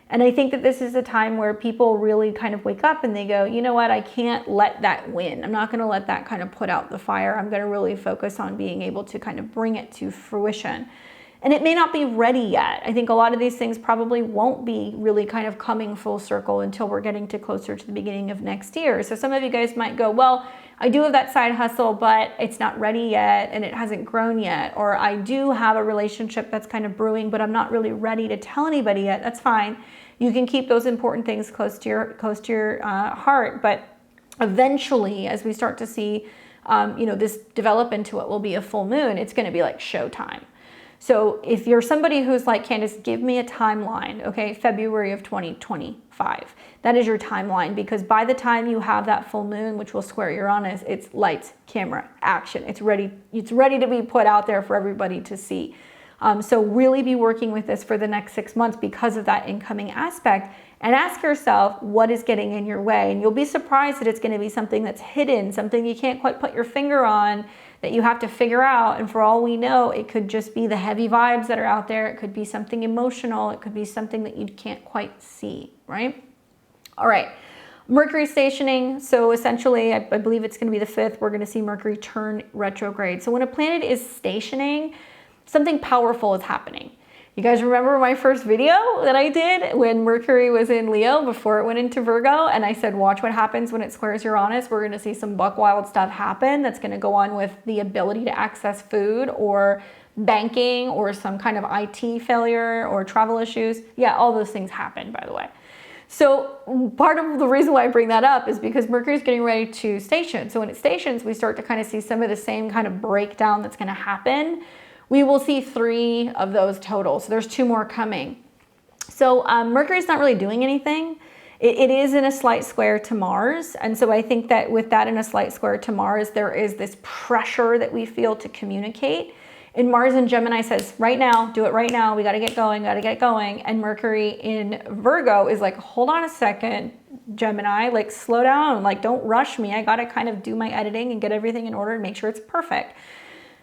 And I think that this is a time where people really kind of wake up and they go, you know what, I can't let that win. I'm not going to let that kind of put out the fire. I'm going to really focus on being able to kind of bring it to fruition. And it may not be ready yet. I think a lot of these things probably won't be really kind of coming full circle until we're getting to closer to the beginning of next year. So some of you guys might go, well, I do have that side hustle, but it's not ready yet and it hasn't grown yet. Or I do have a relationship that's kind of brewing, but I'm not really ready to tell anybody yet. That's fine. You can keep those important things close to your heart. But eventually, as we start to see, this develop into what will be a full moon, it's going to be like showtime. So if you're somebody who's like, Candace, give me a timeline, okay, February of 2025. That is your timeline, because by the time you have that full moon, which will square Uranus, it's lights, camera, action. It's ready to be put out there for everybody to see. So really be working with this for the next 6 months because of that incoming aspect, and ask yourself what is getting in your way. And you'll be surprised that it's going to be something that's hidden, something you can't quite put your finger on, that you have to figure out. And for all we know, it could just be the heavy vibes that are out there. It could be something emotional. It could be something that you can't quite see, right? All right. Mercury stationing. So essentially, I believe it's going to be the 5th. We're going to see Mercury turn retrograde. So when a planet is stationing, something powerful is happening. You guys remember my first video that I did when Mercury was in Leo before it went into Virgo? And I said, watch what happens when it squares Uranus. We're going to see some buck wild stuff happen that's going to go on with the ability to access food or banking or some kind of IT failure or travel issues. Yeah, all those things happen, by the way. So part of the reason why I bring that up is because Mercury is getting ready to station. So when it stations, we start to kind of see some of the same kind of breakdown that's going to happen. We will see 3 of those total. So there's 2 more coming. So Mercury's not really doing anything. It is in a slight square to Mars. And so I think that with that in a slight square to Mars, there is this pressure that we feel to communicate. And Mars in Gemini says, right now, do it right now. We got to get going, got to get going. And Mercury in Virgo is like, hold on a second, Gemini, like slow down, like don't rush me. I got to kind of do my editing and get everything in order and make sure it's perfect.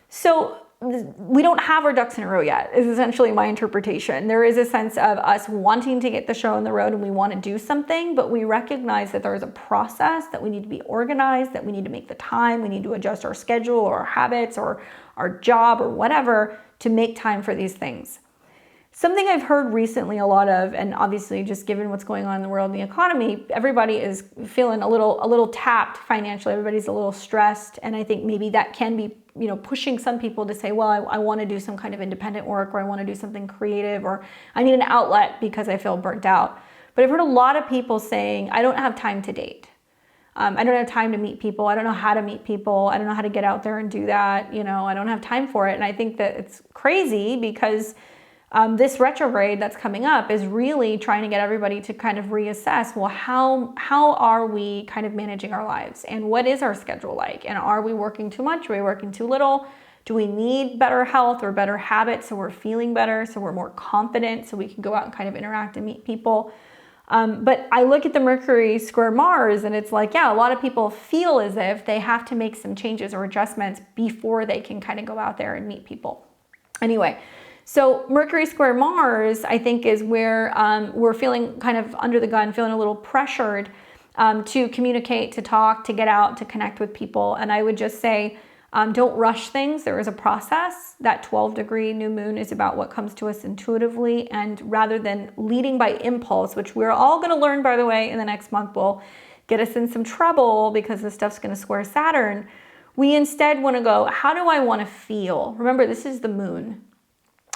So we don't have our ducks in a row yet, is essentially my interpretation. There is a sense of us wanting to get the show on the road and we want to do something, but we recognize that there is a process, that we need to be organized, that we need to make the time, we need to adjust our schedule or our habits or our job or whatever to make time for these things. Something I've heard recently a lot of, and obviously just given what's going on in the world and the economy, everybody is feeling a little tapped financially. Everybody's a little stressed. And I think maybe that can be, pushing some people to say, well, I want to do some kind of independent work, or I want to do something creative, or I need an outlet because I feel burnt out. But I've heard a lot of people saying, I don't have time to date. I don't have time to meet people. I don't know how to meet people. I don't know how to get out there and do that. I don't have time for it. And I think that it's crazy because this retrograde that's coming up is really trying to get everybody to kind of reassess, well, how are we kind of managing our lives, and what is our schedule like, and are we working too much? Are we working too little? Do we need better health or better habits so we're feeling better, so we're more confident, so we can go out and kind of interact and meet people? But I look at the Mercury square Mars and it's like, yeah, a lot of people feel as if they have to make some changes or adjustments before they can kind of go out there and meet people. Anyway, so Mercury square Mars, I think, is where we're feeling kind of under the gun, feeling a little pressured to communicate, to talk, to get out, to connect with people. And I would just say, don't rush things. There is a process. That 12-degree new moon is about what comes to us intuitively. And rather than leading by impulse, which we're all going to learn, by the way, in the next month will get us in some trouble because this stuff's going to square Saturn, we instead want to go, how do I want to feel? Remember, this is the moon.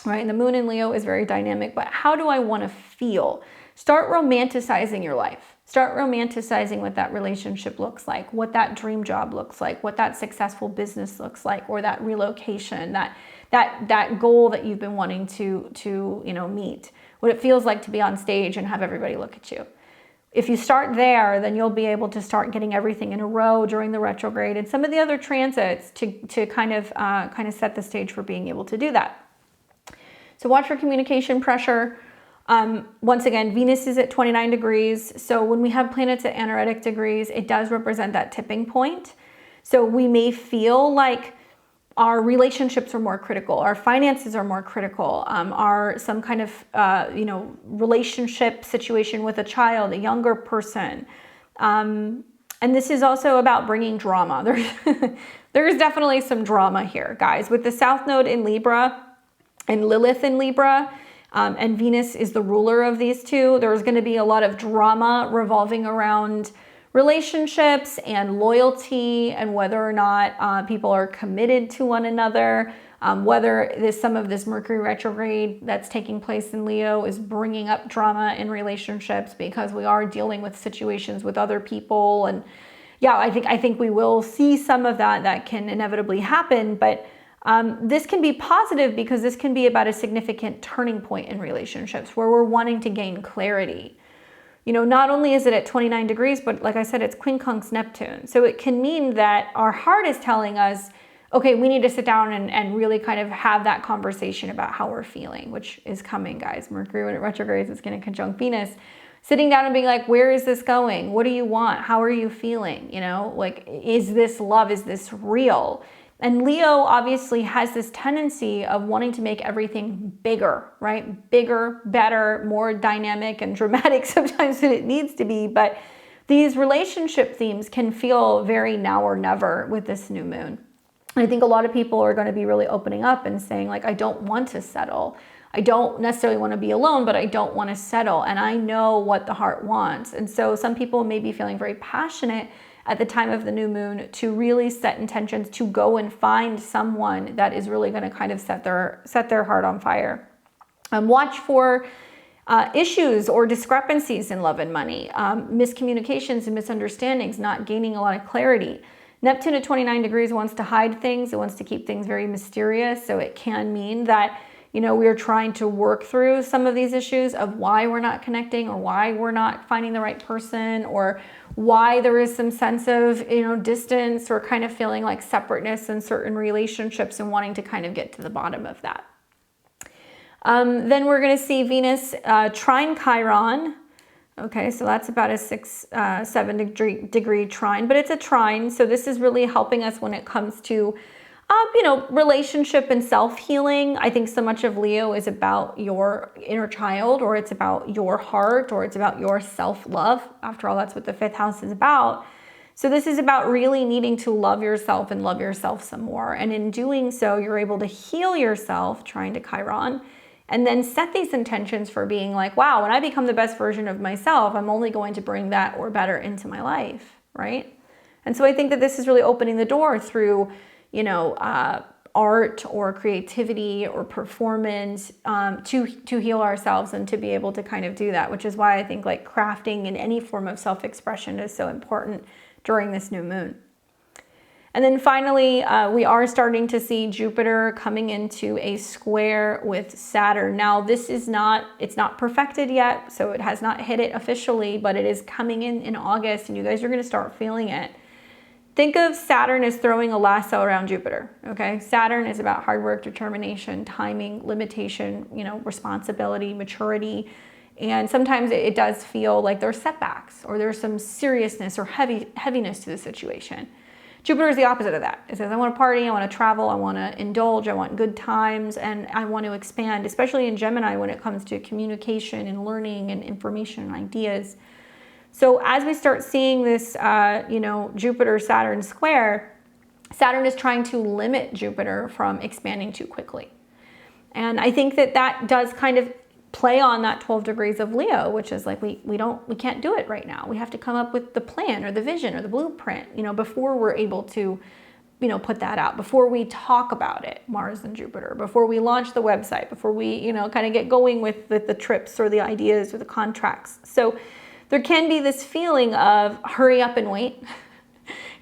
Right? And the moon in Leo is very dynamic, but how do I want to feel? Start romanticizing your life. Start romanticizing what that relationship looks like, what that dream job looks like, what that successful business looks like, or that relocation, that goal that you've been wanting to meet, what it feels like to be on stage and have everybody look at you. If you start there, then you'll be able to start getting everything in a row during the retrograde and some of the other transits to kind of set the stage for being able to do that. So watch for communication pressure. Once again, Venus is at 29 degrees. So when we have planets at anaretic degrees, it does represent that tipping point. So we may feel like our relationships are more critical, our finances are more critical, our some kind of relationship situation with a child, a younger person. And this is also about bringing drama. There's definitely some drama here, guys. With the South Node in Libra, and Lilith in Libra, and Venus is the ruler of these two, there's going to be a lot of drama revolving around relationships and loyalty and whether or not people are committed to one another, whether some of this Mercury retrograde that's taking place in Leo is bringing up drama in relationships because we are dealing with situations with other people. And yeah, I think we will see some of that can inevitably happen, but this can be positive because this can be about a significant turning point in relationships where we're wanting to gain clarity. Not only is it at 29 degrees, but like I said, it's quincunx Neptune. So it can mean that our heart is telling us, okay, we need to sit down and really kind of have that conversation about how we're feeling, which is coming, guys. Mercury, when it retrogrades, is going to conjunct Venus. Sitting down and being like, where is this going? What do you want? How are you feeling? Is this love? Is this real? And Leo obviously has this tendency of wanting to make everything bigger, right? Bigger, better, more dynamic and dramatic sometimes than it needs to be. But these relationship themes can feel very now or never with this new moon. I think a lot of people are going to be really opening up and saying, like, I don't want to settle. I don't necessarily want to be alone, but I don't want to settle. And I know what the heart wants. And so some people may be feeling very passionate at the time of the new moon to really set intentions to go and find someone that is really going to kind of set their heart on fire. Watch for issues or discrepancies in love and money, miscommunications and misunderstandings, not gaining a lot of clarity. Neptune at 29 degrees wants to hide things. It wants to keep things very mysterious. So it can mean that, we're trying to work through some of these issues of why we're not connecting, or why we're not finding the right person, or why there is some sense of, distance, or kind of feeling like separateness in certain relationships, and wanting to kind of get to the bottom of that. Then we're going to see Venus trine Chiron. Okay, so that's about a 7 degree trine, but it's a trine. So this is really helping us when it comes to, relationship and self-healing. I think so much of Leo is about your inner child, or it's about your heart, or it's about your self-love. After all, that's what the 5th house is about. So this is about really needing to love yourself and love yourself some more. And in doing so, you're able to heal yourself, trine to Chiron, and then set these intentions for being like, wow, when I become the best version of myself, I'm only going to bring that or better into my life, right? And so I think that this is really opening the door through, art or creativity or performance to heal ourselves and to be able to kind of do that, which is why I think like crafting in any form of self-expression is so important during this new moon. And then finally, we are starting to see Jupiter coming into a square with Saturn. Now, it's not perfected yet, so it has not hit it officially, but it is coming in August, and you guys are going to start feeling it. Think of Saturn as throwing a lasso around Jupiter, okay? Saturn is about hard work, determination, timing, limitation, responsibility, maturity. And sometimes it does feel like there's setbacks, or there's some seriousness or heaviness to the situation. Jupiter is the opposite of that. It says, I want to party, I want to travel, I want to indulge, I want good times, and I want to expand, especially in Gemini when it comes to communication and learning and information and ideas. So as we start seeing this, Jupiter-Saturn square, Saturn is trying to limit Jupiter from expanding too quickly. And I think that does kind of play on that 12 degrees of Leo, which is like, we can't do it right now. We have to come up with the plan or the vision or the blueprint, before we're able to, put that out, before we talk about it, Mars and Jupiter, before we launch the website, before we, kind of get going with the trips or the ideas or the contracts. So there can be this feeling of hurry up and wait,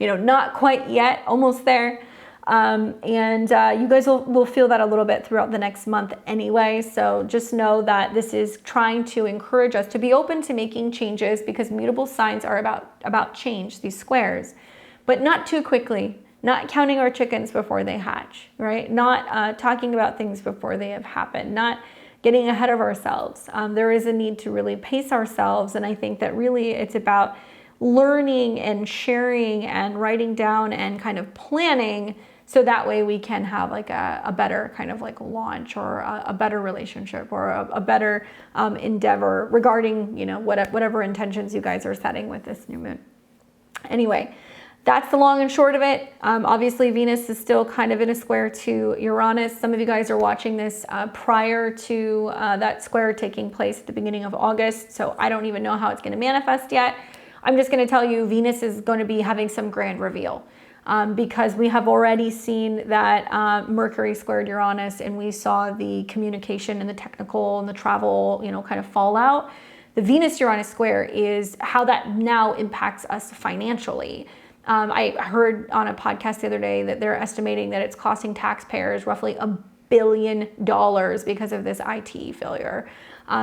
not quite yet, almost there. You guys will feel that a little bit throughout the next month anyway. So just know that this is trying to encourage us to be open to making changes, because mutable signs are about change, these squares, but not too quickly, not counting our chickens before they hatch, right? Not talking about things before they have happened, not getting ahead of ourselves. There is a need to really pace ourselves. And I think that really it's about learning and sharing and writing down and kind of planning, so that way we can have like a better kind of like launch, or a better relationship, or a better endeavor regarding, whatever intentions you guys are setting with this new moon. Anyway, that's the long and short of it. Obviously, Venus is still kind of in a square to Uranus. Some of you guys are watching this prior to that square taking place at the beginning of August. So I don't even know how it's going to manifest yet. I'm just going to tell you Venus is going to be having some grand reveal. Because we have already seen that Mercury squared Uranus, and we saw the communication and the technical and the travel, kind of fall out. The Venus-Uranus square is how that now impacts us financially. I heard on a podcast the other day that they're estimating that it's costing taxpayers roughly $1 billion because of this IT failure,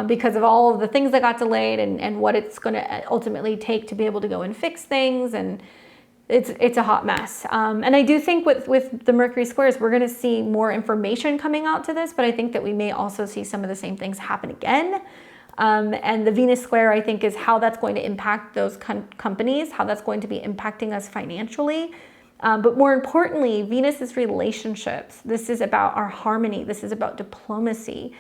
because of all of the things that got delayed and what it's going to ultimately take to be able to go and fix things. And it's a hot mess. And I do think with the Mercury squares, we're going to see more information coming out to this, but I think that we may also see some of the same things happen again. And the Venus square, I think, is how that's going to impact those companies, how that's going to be impacting us financially. But more importantly, Venus is relationships. This is about our harmony. This is about diplomacy.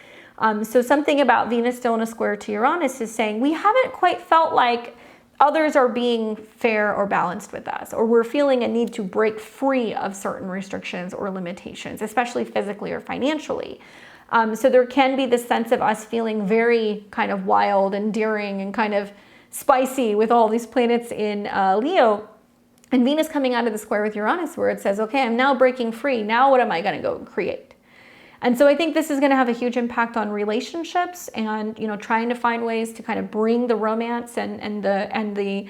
So something about Venus still in a square to Uranus is saying we haven't quite felt like others are being fair or balanced with us, or we're feeling a need to break free of certain restrictions or limitations, especially physically or financially. So there can be this sense of us feeling very kind of wild and daring and kind of spicy with all these planets in Leo, and Venus coming out of the square with Uranus, where it says, okay, I'm now breaking free. Now what am I going to go create? And so I think this is going to have a huge impact on relationships and, you know, trying to find ways to kind of bring the romance and the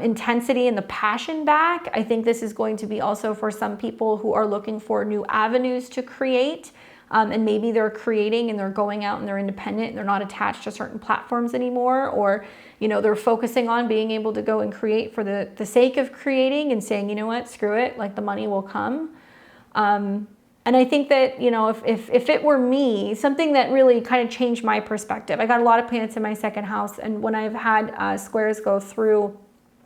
intensity and the passion back. I think this is going to be also for some people who are looking for new avenues to create. And maybe they're creating and they're going out and they're independent and they're not attached to certain platforms anymore, or, you know, they're focusing on being able to go and create for the sake of creating and saying, you know what, screw it, like the money will come. And I think that, you know, if it were me, something that really kind of changed my perspective, I got a lot of planets in my second house. And when I've had squares go through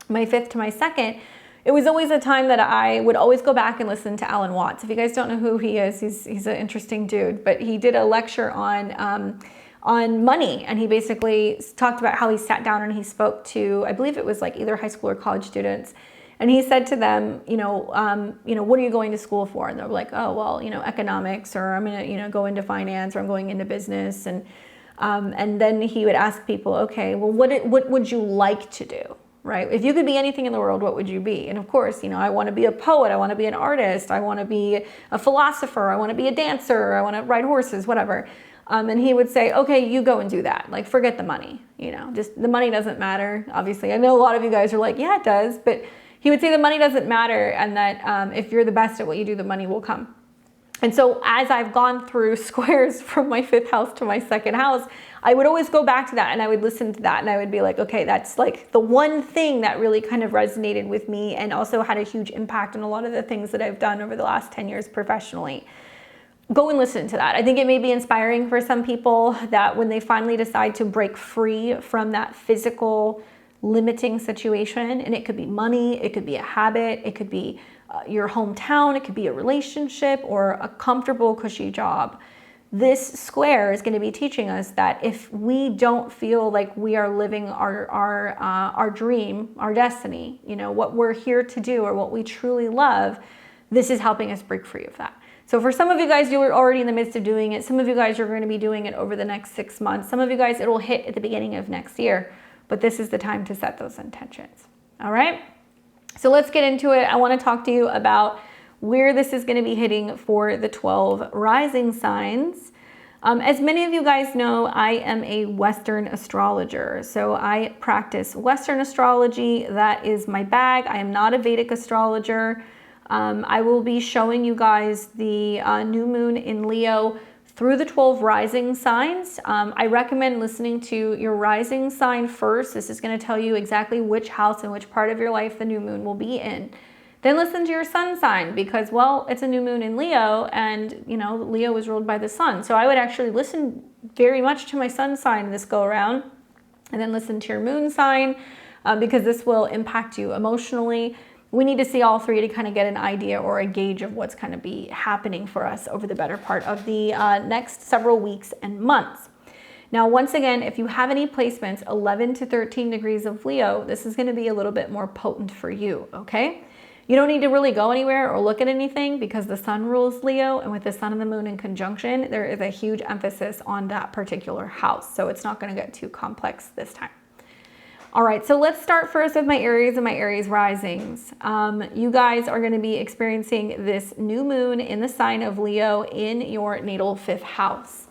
my 5th to my 2nd, it was always a time that I would always go back and listen to Alan Watts. If you guys don't know who he is, he's an interesting dude, but he did a lecture on money. And he basically talked about how he sat down and he spoke to, I believe it was like either high school or college students. And he said to them, you know, what are you going to school for? And they're like, oh, well, you know, economics, or I'm going to, you know, go into finance, or I'm going into business. And then he would ask people, okay, well, what would you like to do? Right? If you could be anything in the world, what would you be? And of course, you know, I want to be a poet. I want to be an artist. I want to be a philosopher. I want to be a dancer. I want to ride horses, whatever. And he would say, okay, you go and do that. Like, forget the money, you know, just the money doesn't matter. Obviously, I know a lot of you guys are like, yeah, it does. But he would say the money doesn't matter, and that if you're the best at what you do, the money will come. And so as I've gone through squares from my 5th house to my 2nd house, I would always go back to that and I would listen to that and I would be like, okay, that's like the one thing that really kind of resonated with me and also had a huge impact on a lot of the things that I've done over the last 10 years professionally. Go and listen to that. I think it may be inspiring for some people that when they finally decide to break free from that physical limiting situation, and it could be money, it could be a habit, it could be your hometown, it could be a relationship or a comfortable, cushy job. This square is going to be teaching us that if we don't feel like we are living our dream, our destiny, you know, what we're here to do or what we truly love, this is helping us break free of that. So for some of you guys, you are already in the midst of doing it. Some of you guys are going to be doing it over the next 6 months. Some of you guys, it will hit at the beginning of next year. But this is the time to set those intentions. All right. So let's get into it. I want to talk to you about where this is going to be hitting for the 12 rising signs. As many of you guys know, I am a Western astrologer. So I practice Western astrology. That is my bag. I am not a Vedic astrologer. I will be showing you guys the new moon in Leo through the 12 rising signs. I recommend listening to your rising sign first. This is going to tell you exactly which house and which part of your life the new moon will be in. Then listen to your sun sign because, well, it's a new moon in Leo and, you know, Leo is ruled by the sun. So I would actually listen very much to my sun sign this go around and then listen to your moon sign because this will impact you emotionally. We need to see all three to kind of get an idea or a gauge of what's going to be happening for us over the better part of the next several weeks and months. Now, once again, if you have any placements 11 to 13 degrees of Leo, this is going to be a little bit more potent for you, okay? You don't need to really go anywhere or look at anything because the sun rules Leo, and with the sun and the moon in conjunction, there is a huge emphasis on that particular house. So it's not going to get too complex this time. All right, so let's start first with my Aries and my Aries risings. You guys are going to be experiencing this new moon in the sign of Leo in your natal 5th house.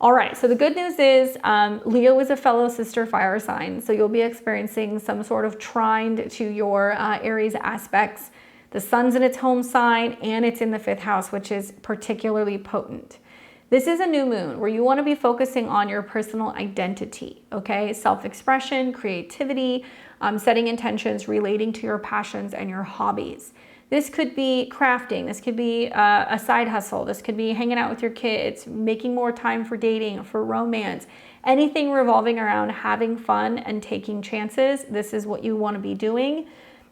All right, so the good news is Leo is a fellow sister fire sign, so you'll be experiencing some sort of trine to your Aries aspects. The sun's in its home sign and it's in the 5th house, which is particularly potent. This is a new moon where you want to be focusing on your personal identity, okay? Self-expression, creativity, setting intentions relating to your passions and your hobbies. This could be crafting. This could be a side hustle. This could be hanging out with your kids, making more time for dating, for romance, anything revolving around having fun and taking chances. This is what you want to be doing.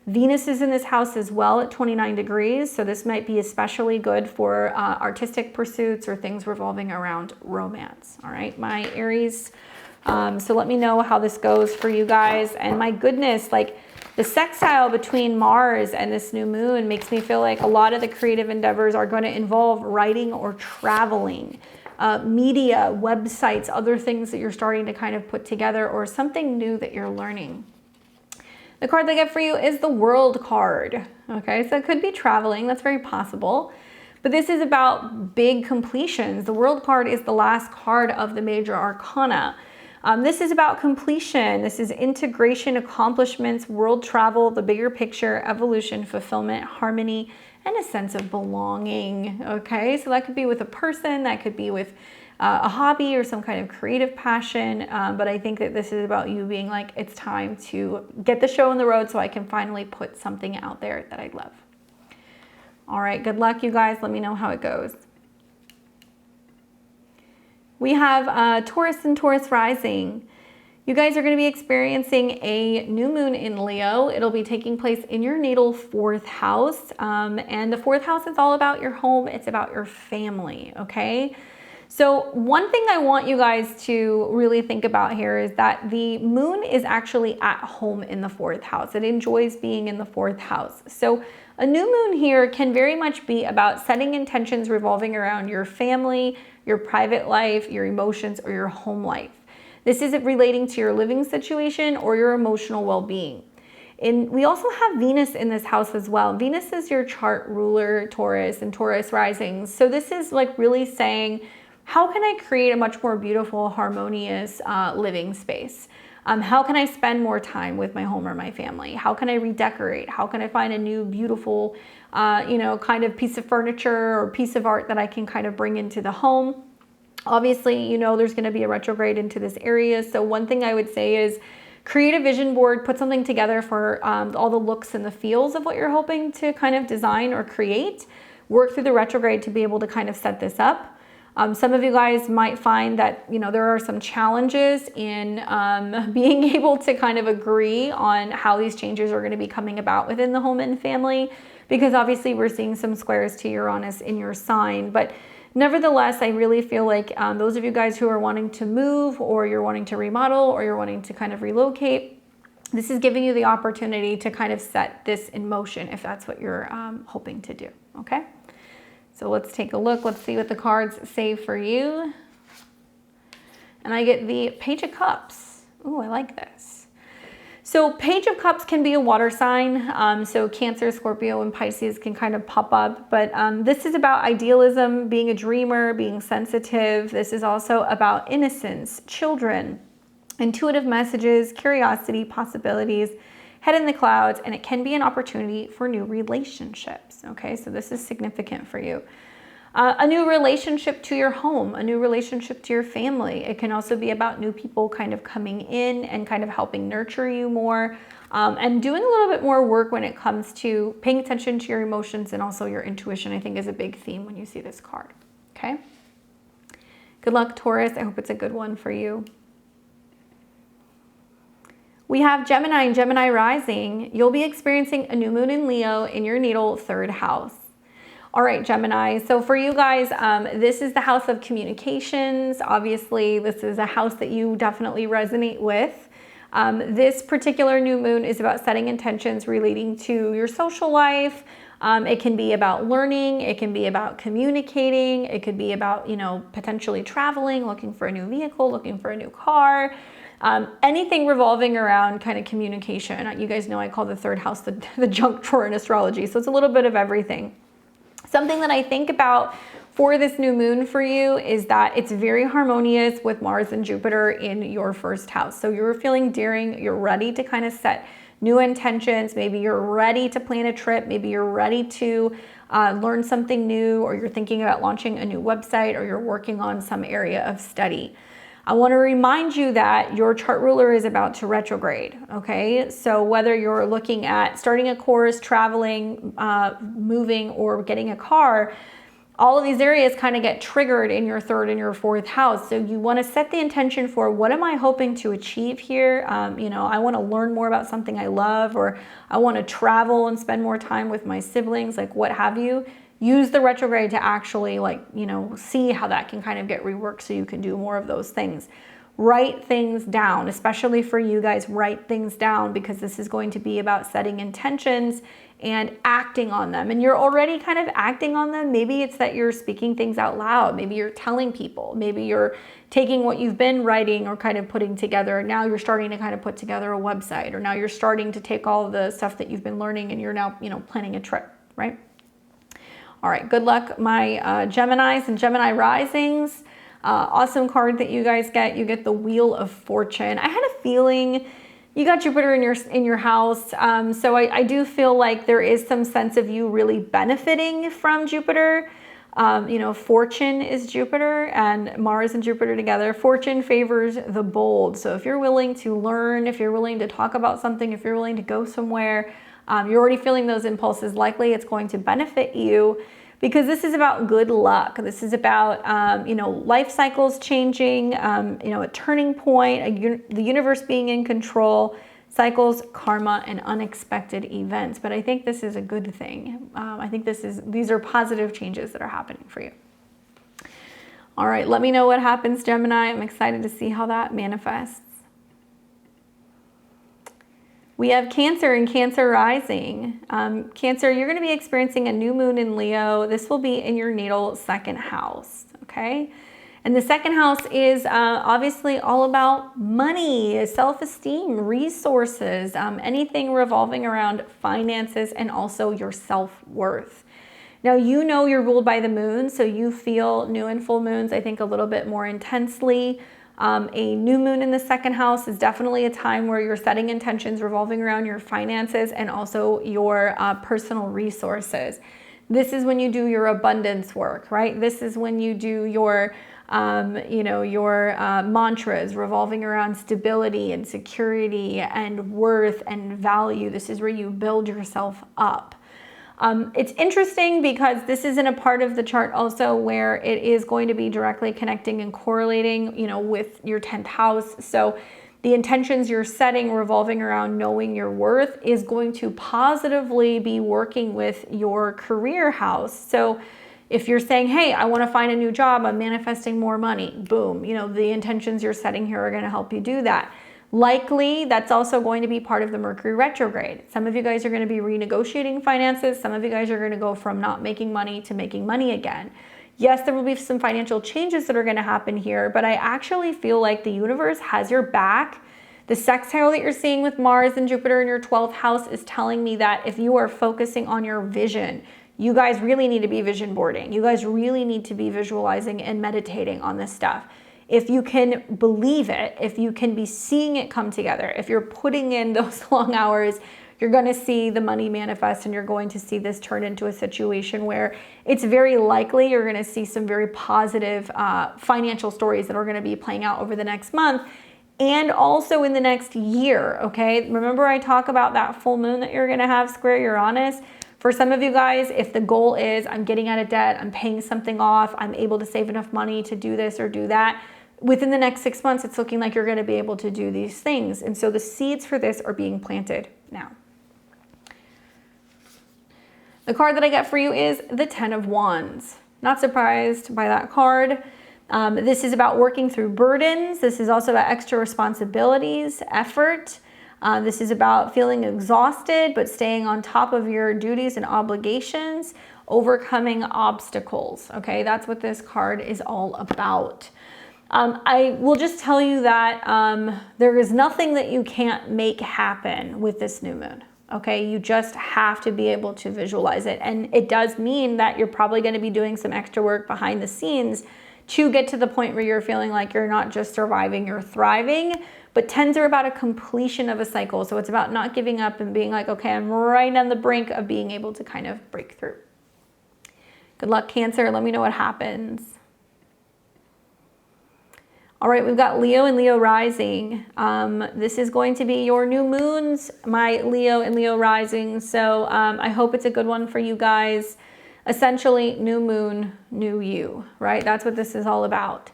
Venus is in this house as well at 29 degrees, so this might be especially good for artistic pursuits or things revolving around romance. All right, my Aries. So let me know how this goes for you guys. And my goodness, like the sextile between Mars and this new moon makes me feel like a lot of the creative endeavors are going to involve writing or traveling, media, websites, other things that you're starting to kind of put together or something new that you're learning. The card they get for you is the World card. Okay, so it could be traveling. That's very possible. But this is about big completions. The World card is the last card of the major arcana. This is about completion. This is integration, accomplishments, world travel, the bigger picture, evolution, fulfillment, harmony, and a sense of belonging. Okay, so that could be with a person, that could be with a hobby or some kind of creative passion. But I think that this is about you being like, it's time to get the show on the road so I can finally put something out there that I love. All right, good luck, you guys. Let me know how it goes. We have Taurus and Taurus rising. You guys are going to be experiencing a new moon in Leo. It'll be taking place in your natal 4th house. And the 4th house is all about your home. It's about your family, okay? So one thing I want you guys to really think about here is that the moon is actually at home in the 4th house. It enjoys being in the 4th house. So a new moon here can very much be about setting intentions revolving around your family, your private life, your emotions, or your home life. This isn't relating to your living situation or your emotional well-being. And we also have Venus in this house as well. Venus is your chart ruler, Taurus and Taurus risings. So this is like really saying, how can I create a much more beautiful, harmonious living space? How can I spend more time with my home or my family? How can I redecorate? How can I find a new, beautiful, kind of piece of furniture or piece of art that I can kind of bring into the home? Obviously, there's going to be a retrograde into this area. So one thing I would say is create a vision board, put something together for all the looks and the feels of what you're hoping to kind of design or create. Work through the retrograde to be able to kind of set this up. Some of you guys might find that, there are some challenges in being able to kind of agree on how these changes are going to be coming about within the home and family, because obviously we're seeing some squares to Uranus in your sign. But nevertheless, I really feel like those of you guys who are wanting to move, or you're wanting to remodel, or you're wanting to kind of relocate, this is giving you the opportunity to kind of set this in motion if that's what you're hoping to do, okay? So let's take a look. Let's see what the cards say for you. And I get the Page of Cups. Ooh, I like this. So Page of Cups can be a water sign. So Cancer, Scorpio, and Pisces can kind of pop up. But this is about idealism, being a dreamer, being sensitive. This is also about innocence, children, intuitive messages, curiosity, possibilities, head in the clouds, and it can be an opportunity for new relationships. Okay, so this is significant for you. A new relationship to your home, a new relationship to your family. It can also be about new people kind of coming in and kind of helping nurture you more, and doing a little bit more work when it comes to paying attention to your emotions and also your intuition, I think is a big theme when you see this card. Okay. Good luck, Taurus. I hope it's a good one for you. We have Gemini and Gemini rising. You'll be experiencing a new moon in Leo in your natal 3rd house. All right, Gemini. So for you guys, this is the house of communications. Obviously, this is a house that you definitely resonate with. This particular new moon is about setting intentions relating to your social life. It can be about learning. It can be about communicating. It could be about, potentially traveling, looking for a new vehicle, looking for a new car. Anything revolving around kind of communication. You guys know I call the 3rd house the junk drawer in astrology. So it's a little bit of everything. Something that I think about for this new moon for you is that it's very harmonious with Mars and Jupiter in your 1st house. So you're feeling daring, you're ready to kind of set new intentions. Maybe you're ready to plan a trip. Maybe you're ready to learn something new, or you're thinking about launching a new website, or you're working on some area of study. I want to remind you that your chart ruler is about to retrograde, okay? So whether you're looking at starting a course, traveling, moving, or getting a car, all of these areas kind of get triggered in your 3rd and your 4th house. So you want to set the intention for, what am I hoping to achieve here? I want to learn more about something I love, or I want to travel and spend more time with my siblings, like what have you. Use the retrograde to actually see how that can kind of get reworked so you can do more of those things. Write things down, especially for you guys, write things down, because this is going to be about setting intentions and acting on them. And you're already kind of acting on them. Maybe it's that you're speaking things out loud. Maybe you're telling people. Maybe you're taking what you've been writing or kind of putting together. And now you're starting to kind of put together a website, or now you're starting to take all of the stuff that you've been learning and you're now, planning a trip, right? All right, good luck, my Geminis and Gemini risings. Awesome card that you guys get. You get the Wheel of Fortune. I had a feeling you got Jupiter in your house. So I do feel like there is some sense of you really benefiting from Jupiter. You know, fortune is Jupiter, and Mars and Jupiter together. Fortune favors the bold. So if you're willing to learn, if you're willing to talk about something, if you're willing to go somewhere, you're already feeling those impulses, likely it's going to benefit you, because this is about good luck. This is about, you know, life cycles changing, you know, a turning point, the universe being in control, cycles, karma, and unexpected events. But I think this is a good thing. I think these are positive changes that are happening for you. All right, let me know what happens, Gemini. I'm excited to see how that manifests. We have Cancer and Cancer rising. Cancer, you're going to be experiencing a new moon in Leo. This will be in your natal second house, okay? And the second house is obviously all about money, self-esteem, resources, anything revolving around finances, and also your self-worth. Now, you know you're ruled by the moon, so you feel new and full moons, I think, a little bit more intensely. A new moon in the second house is definitely a time where you're setting intentions revolving around your finances and also your personal resources. This is when you do your abundance work, right? This is when you do your, you know, your mantras revolving around stability and security and worth and value. This is where you build yourself up. It's interesting because this is in a part of the chart also where it is going to be directly connecting and correlating, you know, with your 10th house. So the intentions you're setting revolving around knowing your worth is going to positively be working with your career house. So if you're saying, hey, I want to find a new job, I'm manifesting more money, boom, you know, the intentions you're setting here are going to help you do that. Likely, that's also going to be part of the Mercury retrograde. Some of you guys are going to be renegotiating finances. Some of you guys are going to go from not making money to making money again. Yes, there will be some financial changes that are going to happen here, but I actually feel like the universe has your back. The sextile that you're seeing with Mars and Jupiter in your 12th house is telling me that if you are focusing on your vision, you guys really need to be vision boarding. You guys really need to be visualizing and meditating on this stuff. If you can believe it, if you can be seeing it come together, if you're putting in those long hours, you're going to see the money manifest, and you're going to see this turn into a situation where it's very likely you're going to see some very positive financial stories that are going to be playing out over the next month and also in the next year, okay? Remember I talk about that full moon that you're going to have square Uranus? For some of you guys, if the goal is I'm getting out of debt, I'm paying something off, I'm able to save enough money to do this or do that, within the next 6 months, it's looking like you're going to be able to do these things. And so the seeds for this are being planted now. The card that I get for you is the 10 of Wands. Not surprised by that card. This is about working through burdens. This is also about extra responsibilities, effort. This is about feeling exhausted, but staying on top of your duties and obligations, overcoming obstacles. Okay, that's what this card is all about. I will just tell you that there is nothing that you can't make happen with this new moon. Okay, you just have to be able to visualize it. And it does mean that you're probably going to be doing some extra work behind the scenes to get to the point where you're feeling like you're not just surviving, you're thriving. But 10s are about a completion of a cycle. So it's about not giving up and being like, okay, I'm right on the brink of being able to kind of break through. Good luck, Cancer. Let me know what happens. All right, we've got Leo and Leo rising. This is going to be your new moons, my Leo and Leo rising. So I hope it's a good one for you guys. Essentially, new moon, new you, right? That's what this is all about.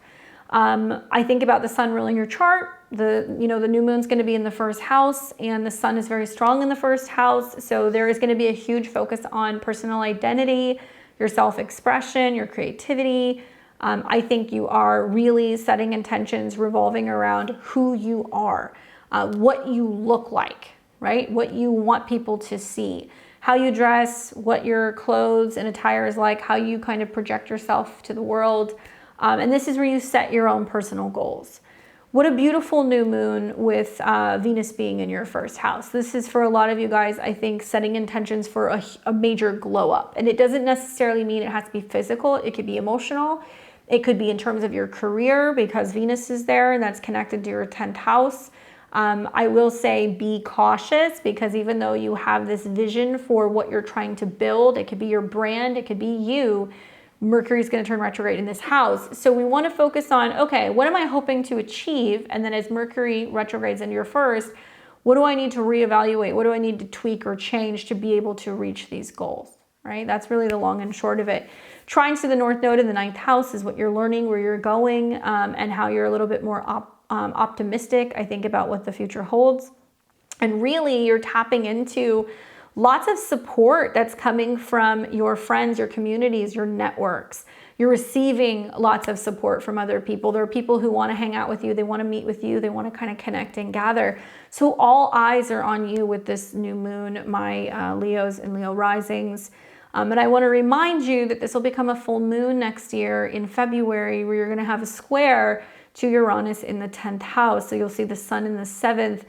I think about the sun ruling your chart. The new moon's going to be in the first house, and the sun is very strong in the first house. So there is going to be a huge focus on personal identity, your self-expression, your creativity. I think you are really setting intentions revolving around who you are, what you look like, right? What you want people to see, how you dress, what your clothes and attire is like, how you kind of project yourself to the world. And this is where you set your own personal goals. What a beautiful new moon with Venus being in your first house. This is for a lot of you guys, I think, setting intentions for a major glow up. And it doesn't necessarily mean it has to be physical. It could be emotional. It could be in terms of your career because Venus is there and that's connected to your 10th house. I will say be cautious because even though you have this vision for what you're trying to build, it could be your brand, it could be you, Mercury is going to turn retrograde in this house. So we want to focus on, okay, what am I hoping to achieve? And then as Mercury retrogrades into your first, what do I need to reevaluate? What do I need to tweak or change to be able to reach these goals, right? That's really the long and short of it. Trines to the North Node in the 9th house is what you're learning, where you're going, and how you're a little bit more optimistic, I think, about what the future holds. And really, you're tapping into lots of support that's coming from your friends, your communities, your networks. You're receiving lots of support from other people. There are people who want to hang out with you. They want to meet with you. They want to kind of connect and gather. So all eyes are on you with this new moon, my Leos and Leo risings. And I want to remind you that this will become a full moon next year in February, where you're going to have a square to Uranus in the 10th house. So you'll see the sun in the 7th.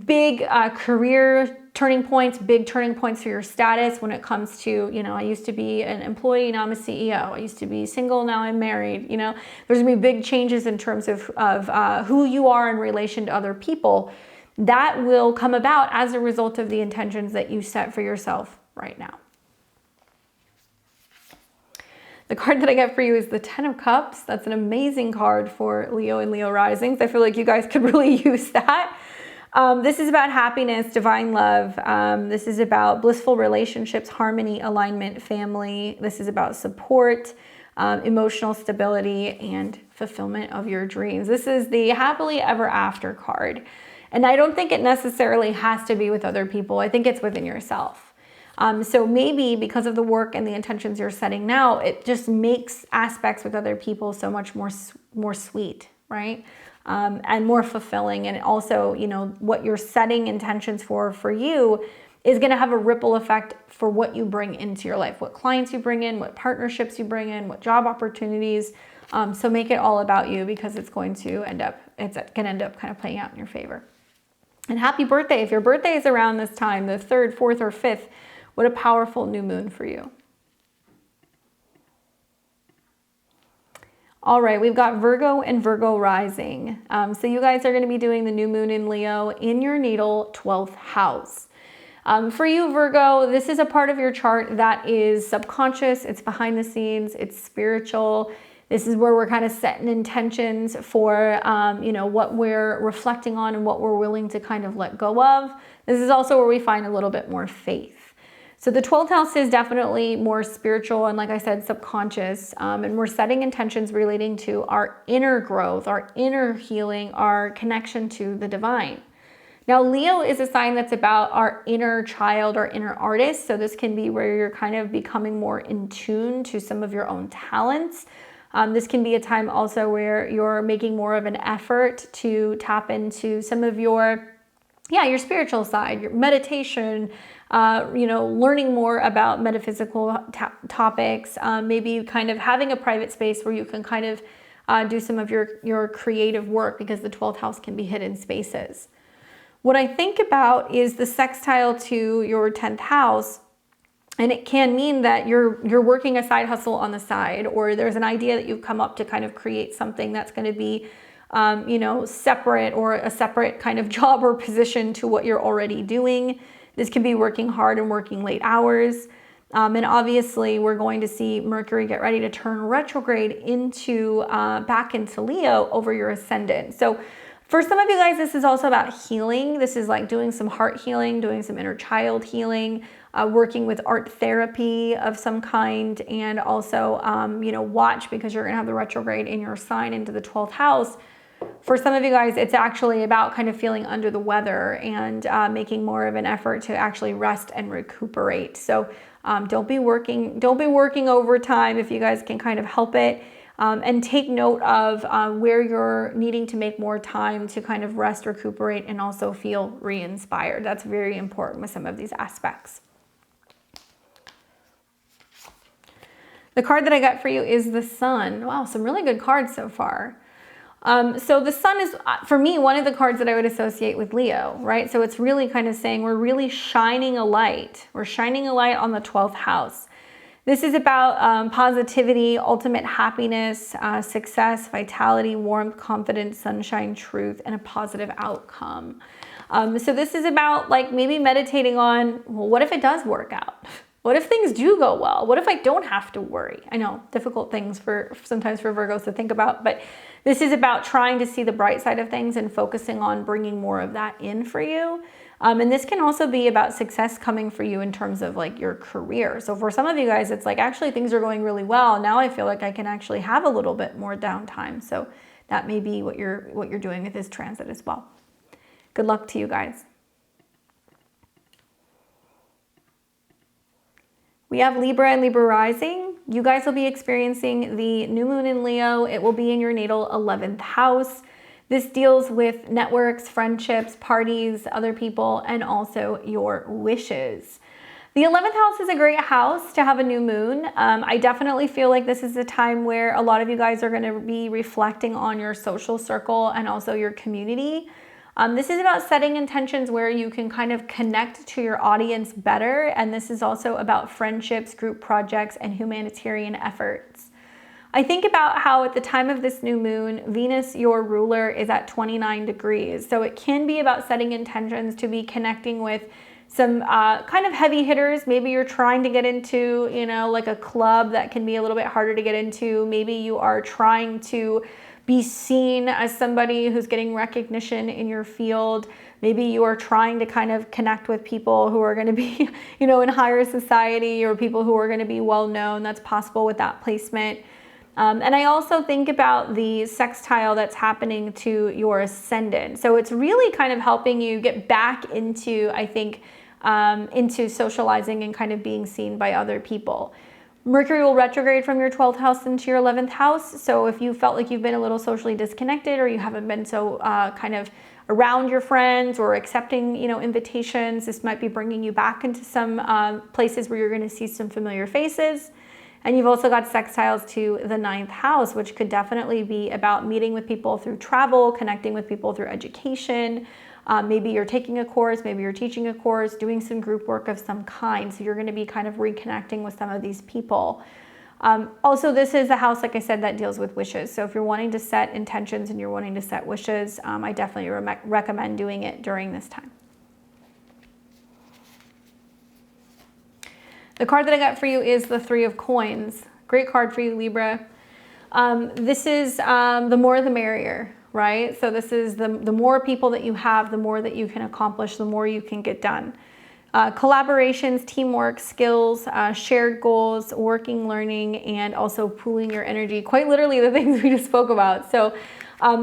Big career turning points, big turning points for your status when it comes to, you know, I used to be an employee, now I'm a CEO. I used to be single, now I'm married. You know, there's gonna be big changes in terms of who you are in relation to other people. That will come about as a result of the intentions that you set for yourself right now. The card that I get for you is the 10 of Cups. That's an amazing card for Leo and Leo risings. I feel like you guys could really use that. This is about happiness, divine love. This is about blissful relationships, harmony, alignment, family. This is about support, emotional stability, and fulfillment of your dreams. This is the happily ever after card. And I don't think it necessarily has to be with other people. I think it's within yourself. So maybe because of the work and the intentions you're setting now, it just makes aspects with other people so much more sweet, right? And more fulfilling. And also, you know, what you're setting intentions for you is going to have a ripple effect for what you bring into your life, what clients you bring in, what partnerships you bring in, what job opportunities. So make it all about you because it's going to end up kind of playing out in your favor. And happy birthday. If your birthday is around this time, the 3rd, 4th, or 5th, what a powerful new moon for you. All right, we've got Virgo and Virgo rising. So you guys are going to be doing the new moon in Leo in your natal 12th house. For you, Virgo, this is a part of your chart that is subconscious. It's behind the scenes. It's spiritual. This is where we're kind of setting intentions for, you know, what we're reflecting on and what we're willing to kind of let go of. This is also where we find a little bit more faith. So the 12th house is definitely more spiritual and, like I said, subconscious. And we're setting intentions relating to our inner growth, our inner healing, our connection to the divine. Now, Leo is a sign that's about our inner child, our inner artist. So this can be where you're kind of becoming more in tune to some of your own talents. This can be a time also where you're making more of an effort to tap into some of your spiritual side, your meditation, you know, learning more about metaphysical topics, maybe kind of having a private space where you can kind of do some of your creative work because the 12th house can be hidden spaces. What I think about is the sextile to your 10th house, and it can mean that you're working a side hustle on the side, or there's an idea that you've come up to kind of create something that's going to be you know, separate, or a separate kind of job or position to what you're already doing. This can be working hard and working late hours. And obviously we're going to see Mercury get ready to turn retrograde into back into Leo over your ascendant. So for some of you guys, this is also about healing. This is like doing some heart healing, doing some inner child healing, working with art therapy of some kind, and also, you know, watch, because you're going to have the retrograde in your sign into the 12th house. For some of you guys, it's actually about kind of feeling under the weather and making more of an effort to actually rest and recuperate. So don't be working overtime if you guys can kind of help it. And take note of where you're needing to make more time to kind of rest, recuperate, and also feel re-inspired. That's very important with some of these aspects. The card that I got for you is the Sun. Wow, some really good cards so far. So the sun is, for me, one of the cards that I would associate with Leo, right? So it's really kind of saying we're really shining a light. We're shining a light on the 12th house. This is about positivity, ultimate happiness, success, vitality, warmth, confidence, sunshine, truth, and a positive outcome. So this is about like maybe meditating on, well, what if it does work out? What if things do go well? What if I don't have to worry? I know, difficult things sometimes for Virgos to think about, but this is about trying to see the bright side of things and focusing on bringing more of that in for you. And this can also be about success coming for you in terms of like your career. So for some of you guys, it's like actually things are going really well. Now I feel like I can actually have a little bit more downtime. So that may be what you're doing with this transit as well. Good luck to you guys. We have Libra and Libra rising. You guys will be experiencing the new moon in Leo. It will be in your natal 11th house. This deals with networks, friendships, parties, other people, and also your wishes. The 11th house is a great house to have a new moon. I definitely feel like this is a time where a lot of you guys are going to be reflecting on your social circle and also your community. This is about setting intentions where you can kind of connect to your audience better. And this is also about friendships, group projects, and humanitarian efforts. I think about how at the time of this new moon, Venus, your ruler, is at 29 degrees. So it can be about setting intentions to be connecting with some kind of heavy hitters. Maybe you're trying to get into, like a club that can be a little bit harder to get into. Maybe you are trying to be seen as somebody who's getting recognition in your field. Maybe you are trying to kind of connect with people who are going to be, in higher society, or people who are going to be well known. That's possible with that placement. And I also think about the sextile that's happening to your ascendant. So it's really kind of helping you get back into, I think, into socializing and kind of being seen by other people. Mercury will retrograde from your 12th house into your 11th house. So if you felt like you've been a little socially disconnected, or you haven't been so kind of around your friends or accepting, invitations, this might be bringing you back into some places where you're going to see some familiar faces. And you've also got sextiles to the 9th house, which could definitely be about meeting with people through travel, connecting with people through education. Maybe you're taking a course, maybe you're teaching a course, doing some group work of some kind. So you're going to be kind of reconnecting with some of these people. Also, this is a house, like I said, that deals with wishes. So if you're wanting to set intentions and you're wanting to set wishes, I definitely recommend doing it during this time. The card that I got for you is the 3 of Coins. Great card for you, Libra. This is the more the merrier, right? So this is the more people that you have, the more that you can accomplish, the more you can get done. Collaborations, teamwork, skills, shared goals, working, learning, and also pooling your energy. Quite literally the things we just spoke about. So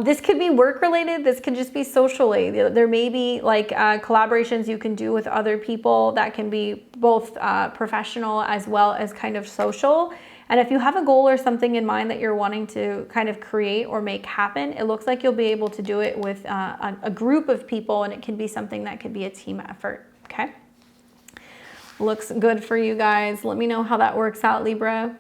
this could be work related. This could just be socially. There may be like collaborations you can do with other people that can be both professional as well as kind of social. And if you have a goal or something in mind that you're wanting to kind of create or make happen, it looks like you'll be able to do it with a group of people, and it can be something that could be a team effort, okay? Looks good for you guys. Let me know how that works out, Libra.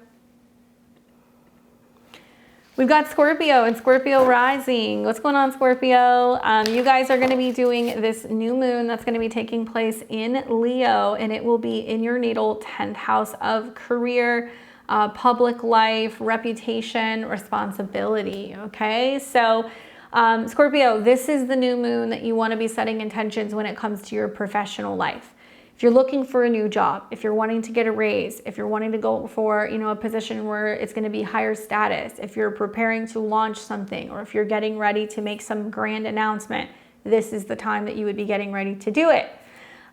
We've got Scorpio and Scorpio rising. What's going on, Scorpio? You guys are going to be doing this new moon that's going to be taking place in Leo, and it will be in your natal 10th house of career, public life, reputation, responsibility, okay? So Scorpio, this is the new moon that you want to be setting intentions when it comes to your professional life. If you're looking for a new job, if you're wanting to get a raise, if you're wanting to go for, a position where it's going to be higher status, if you're preparing to launch something, or if you're getting ready to make some grand announcement, this is the time that you would be getting ready to do it.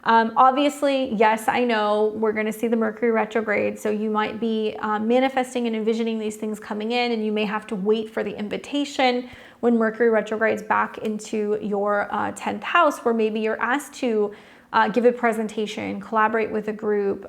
Obviously, yes, I know we're going to see the Mercury retrograde, so you might be manifesting and envisioning these things coming in, and you may have to wait for the invitation when Mercury retrogrades back into your 10th house, where maybe you're asked to give a presentation, collaborate with a group,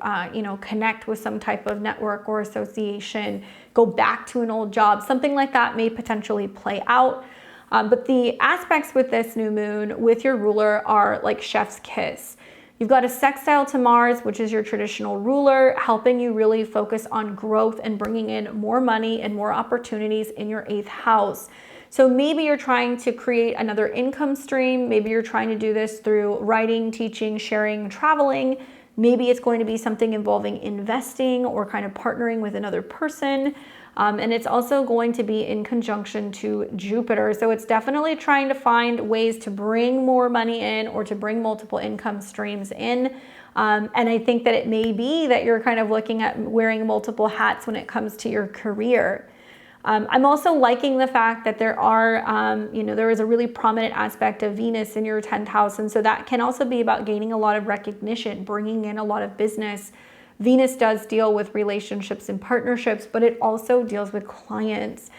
connect with some type of network or association, go back to an old job. Something like that may potentially play out. But the aspects with this new moon with your ruler are like chef's kiss. You've got a sextile to Mars, which is your traditional ruler, helping you really focus on growth and bringing in more money and more opportunities in your 8th house. So maybe you're trying to create another income stream. Maybe you're trying to do this through writing, teaching, sharing, traveling. Maybe it's going to be something involving investing or kind of partnering with another person. And it's also going to be in conjunction to Jupiter. So it's definitely trying to find ways to bring more money in or to bring multiple income streams in. And I think that it may be that you're kind of looking at wearing multiple hats when it comes to your career. I'm also liking the fact that there are, there is a really prominent aspect of Venus in your 10th house. And so that can also be about gaining a lot of recognition, bringing in a lot of business. Venus does deal with relationships and partnerships, but it also deals with clients.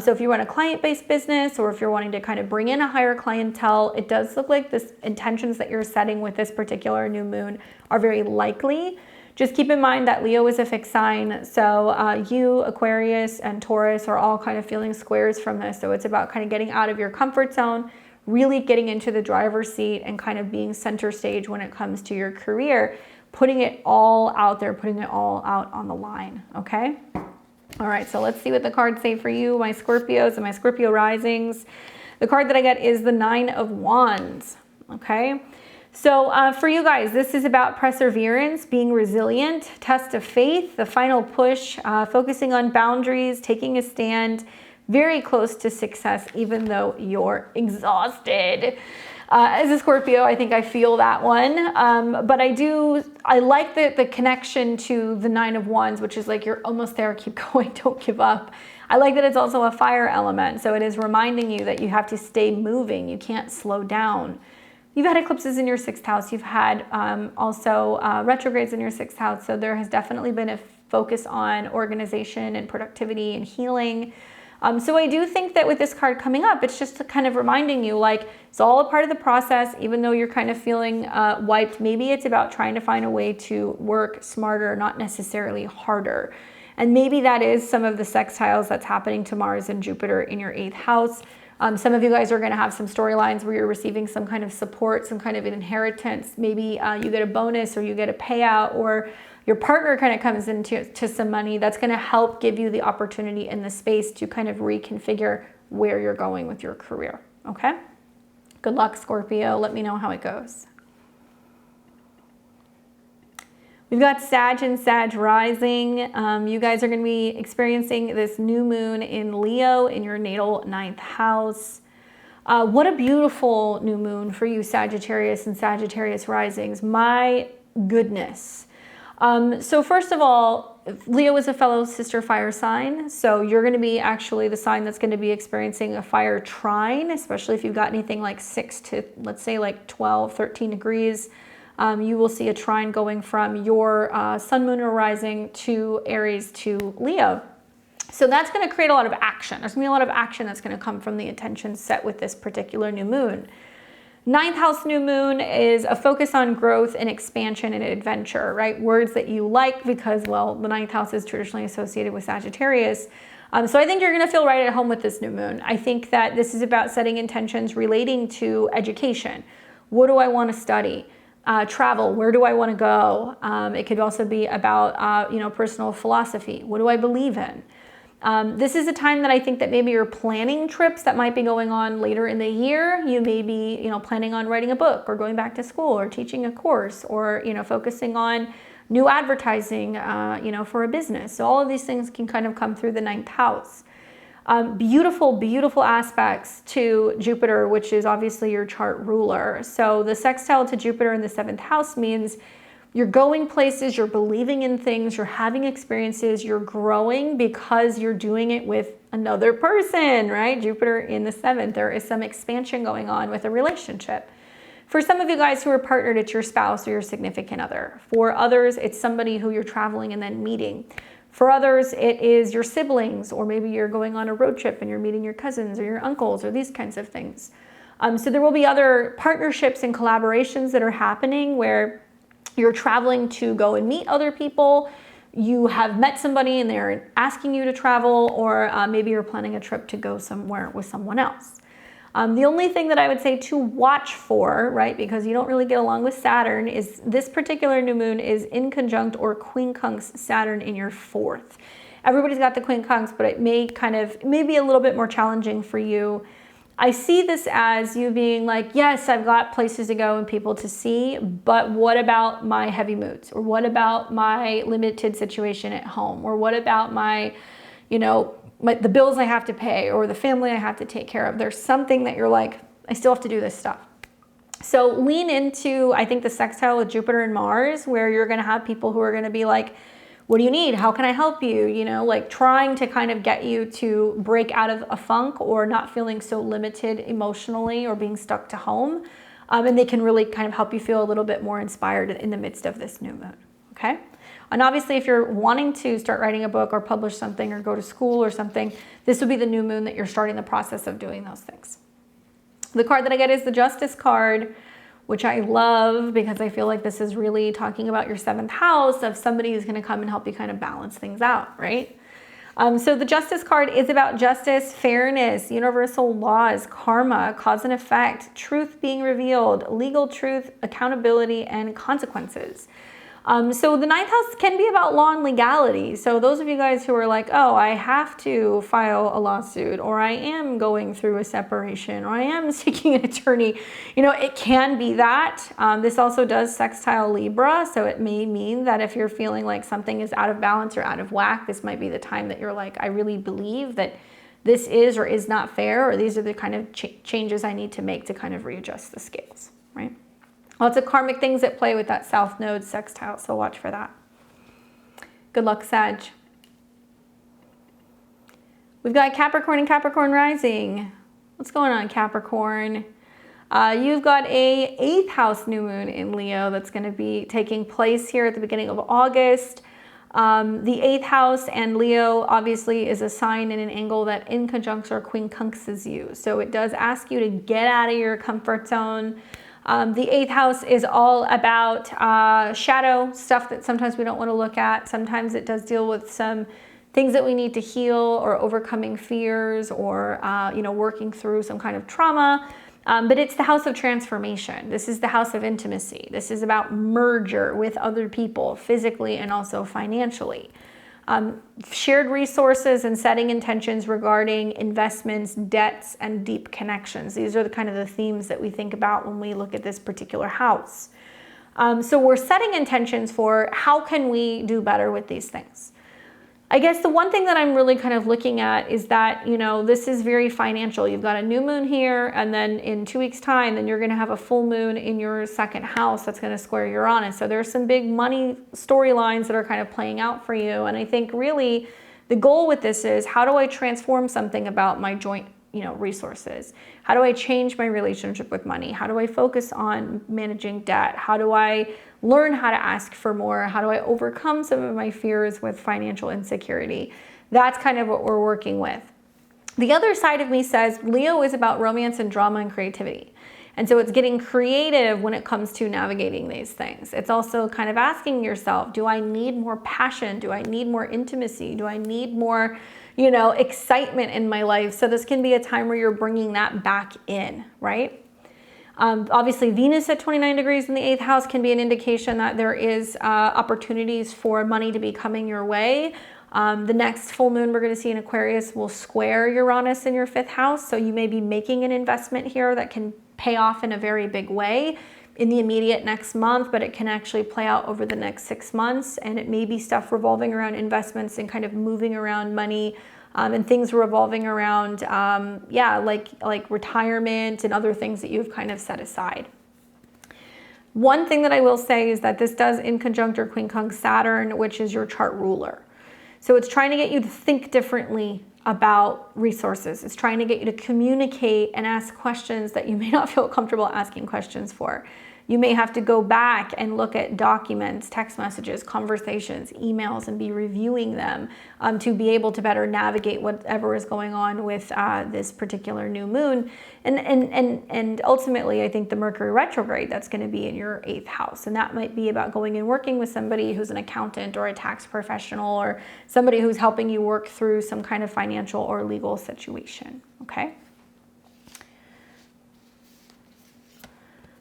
So if you run a client-based business or if you're wanting to kind of bring in a higher clientele, it does look like this intentions that you're setting with this particular new moon are very likely. Just keep in mind that Leo is a fixed sign. So you, Aquarius, and Taurus are all kind of feeling squares from this. So it's about kind of getting out of your comfort zone, really getting into the driver's seat and kind of being center stage when it comes to your career, putting it all out there, putting it all out on the line, okay? All right, so let's see what the cards say for you, my Scorpios and my Scorpio risings. The card that I get is the 9 of Wands, okay? So for you guys, this is about perseverance, being resilient, test of faith, the final push, focusing on boundaries, taking a stand, very close to success, even though you're exhausted. As a Scorpio, I think I feel that one. But I like the connection to the 9 of Wands, which is like, you're almost there, keep going, don't give up. I like that it's also a fire element. So it is reminding you that you have to stay moving. You can't slow down. You've had eclipses in your 6th house. You've had also retrogrades in your 6th house. So there has definitely been a focus on organization and productivity and healing. So I do think that with this card coming up, it's just kind of reminding you, like, it's all a part of the process, even though you're kind of feeling wiped. Maybe it's about trying to find a way to work smarter, not necessarily harder. And maybe that is some of the sextiles that's happening to Mars and Jupiter in your 8th house. Some of you guys are going to have some storylines where you're receiving some kind of support, some kind of an inheritance. Maybe you get a bonus or you get a payout, or your partner kind of comes into some money that's going to help give you the opportunity and the space to kind of reconfigure where you're going with your career. Okay? Good luck, Scorpio. Let me know how it goes. We've got Sag and Sag rising. You guys are going to be experiencing this new moon in Leo in your natal 9th house. What a beautiful new moon for you, Sagittarius and Sagittarius risings. My goodness. So first of all, Leo is a fellow sister fire sign. So you're going to be actually the sign that's going to be experiencing a fire trine, especially if you've got anything like 6 to, let's say, like 12, 13 degrees. You will see a trine going from your sun, moon, or rising to Aries to Leo. So that's going to create a lot of action. There's going to be a lot of action that's going to come from the intention set with this particular new moon. 9th house new moon is a focus on growth and expansion and adventure, right? Words that you like because, well, the 9th house is traditionally associated with Sagittarius. So I think you're going to feel right at home with this new moon. I think that this is about setting intentions relating to education. What do I want to study? Travel, where do I want to go? It could also be about, personal philosophy. What do I believe in? This is a time that I think that maybe you're planning trips that might be going on later in the year. You may be, planning on writing a book or going back to school or teaching a course or, focusing on new advertising, for a business. So all of these things can kind of come through the 9th house. Beautiful, beautiful aspects to Jupiter, which is obviously your chart ruler. So the sextile to Jupiter in the 7th house means you're going places, you're believing in things, you're having experiences, you're growing because you're doing it with another person, right? Jupiter in the 7th, there is some expansion going on with a relationship. For some of you guys who are partnered, it's your spouse or your significant other. For others, it's somebody who you're traveling and then meeting. For others, it is your siblings, or maybe you're going on a road trip and you're meeting your cousins or your uncles or these kinds of things. So there will be other partnerships and collaborations that are happening where you're traveling to go and meet other people. You have met somebody and they're asking you to travel, or maybe you're planning a trip to go somewhere with someone else. The only thing that I would say to watch for, right, because you don't really get along with Saturn, is this particular new moon is in conjunct or quincunx Saturn in your 4th. Everybody's got the quincunx, but it may be a little bit more challenging for you. I see this as you being like, yes, I've got places to go and people to see, but what about my heavy moods? Or what about my limited situation at home? Or what about my, the bills I have to pay or the family I have to take care of? There's something that you're like, I still have to do this stuff. So lean into, I think, the sextile with Jupiter and Mars, where you're going to have people who are going to be like, what do you need? How can I help you? Like trying to kind of get you to break out of a funk or not feeling so limited emotionally or being stuck to home. And they can really kind of help you feel a little bit more inspired in the midst of this new moon. Okay. And obviously, if you're wanting to start writing a book or publish something or go to school or something, this would be the new moon that you're starting the process of doing those things. The card that I get is the Justice card, which I love because I feel like this is really talking about your 7th house of somebody who's going to come and help you kind of balance things out, right? So the Justice card is about justice, fairness, universal laws, karma, cause and effect, truth being revealed, legal truth, accountability, and consequences. So the 9th house can be about law and legality. So those of you guys who are like, oh, I have to file a lawsuit, or I am going through a separation, or I am seeking an attorney, it can be that. This also does sextile Libra. So it may mean that if you're feeling like something is out of balance or out of whack, this might be the time that you're like, I really believe that this is or is not fair, or these are the kind of changes I need to make to kind of readjust the scales, right? Lots of karmic things at play with that South Node sextile, so watch for that. Good luck, Sag. We've got Capricorn and Capricorn rising. What's going on, Capricorn? You've got a 8th house new moon in Leo that's going to be taking place here at the beginning of August. The 8th house and Leo obviously is a sign and an angle that in conjunction or quincunxes you. So it does ask you to get out of your comfort zone. The 8th house is all about shadow stuff that sometimes we don't want to look at. Sometimes it does deal with some things that we need to heal or overcoming fears or, working through some kind of trauma. But it's the house of transformation. This is the house of intimacy. This is about merger with other people physically and also financially. Shared resources and setting intentions regarding investments, debts, and deep connections. These are the kind of the themes that we think about when we look at this particular house. So we're setting intentions for how can we do better with these things. I guess the one thing that I'm really kind of looking at is that, this is very financial. You've got a new moon here, and then in 2 weeks' time, then you're going to have a full moon in your 2nd house that's going to square Uranus. So there's some big money storylines that are kind of playing out for you. And I think really the goal with this is, how do I transform something about my joint resources? How do I change my relationship with money? How do I focus on managing debt? How do I learn how to ask for more? How do I overcome some of my fears with financial insecurity? That's kind of what we're working with. The other side of me says Leo is about romance and drama and creativity. And so it's getting creative when it comes to navigating these things. It's also kind of asking yourself, do I need more passion? Do I need more intimacy? Do I need more excitement in my life? So this can be a time where you're bringing that back in, right? Obviously, Venus at 29 degrees in the 8th house can be an indication that there is opportunities for money to be coming your way. The next full moon we're going to see in Aquarius will square Uranus in your 5th house. So you may be making an investment here that can pay off in a very big way in the immediate next month, but it can actually play out over the next 6 months. And it may be stuff revolving around investments and kind of moving around money, and things revolving around, like retirement and other things that you've kind of set aside. One thing that I will say is that this does in conjuncture quincunx Saturn, which is your chart ruler. So it's trying to get you to think differently about resources. It's trying to get you to communicate and ask questions that you may not feel comfortable asking questions for. You may have to go back and look at documents, text messages, conversations, emails, and be reviewing them to be able to better navigate whatever is going on with this particular new moon. And ultimately, I think the Mercury retrograde, that's going to be in your 8th house. And that might be about going and working with somebody who's an accountant or a tax professional or somebody who's helping you work through some kind of financial or legal situation, okay?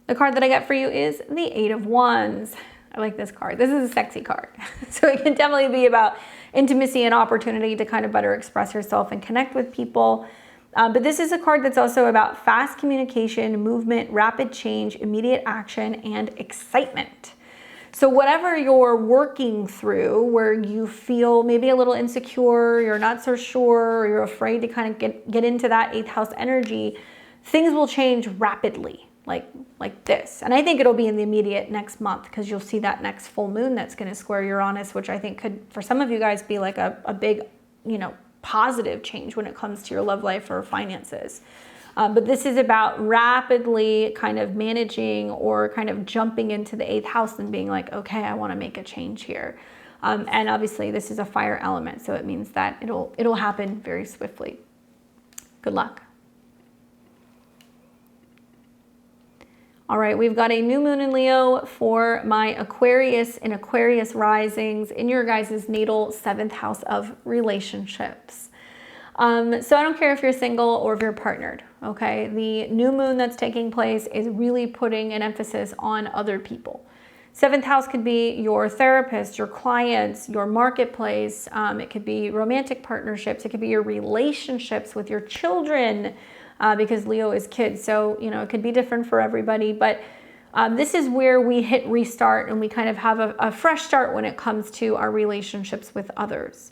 The card that I got for you is the 8 of Wands. I I like this card. This is a sexy card. So it can definitely be about intimacy and opportunity to kind of better express yourself and connect with people. But this is a card that's also about fast communication, movement, rapid change, immediate action, and excitement. So whatever you're working through, where you feel maybe a little insecure, you're not so sure, or you're afraid to kind of get into that 8th house energy, things will change rapidly, like this. And I think it'll be in the immediate next month, because you'll see that next full moon that's going to square Uranus, which I think could, for some of you guys, be like a big, positive change when it comes to your love life or finances. But this is about rapidly kind of managing or kind of jumping into the 8th house and being like, okay, I want to make a change here. And obviously this is a fire element, so it means that it'll happen very swiftly. Good luck. All right, we've got a new moon in Leo for my Aquarius and Aquarius risings in your guys' natal 7th house of relationships. So I don't care if you're single or if you're partnered, okay? The new moon that's taking place is really putting an emphasis on other people. 7th house could be your therapist, your clients, your marketplace. It could be romantic partnerships. It could be your relationships with your children, because Leo is kids. So, it could be different for everybody. But this is where we hit restart and we kind of have a fresh start when it comes to our relationships with others.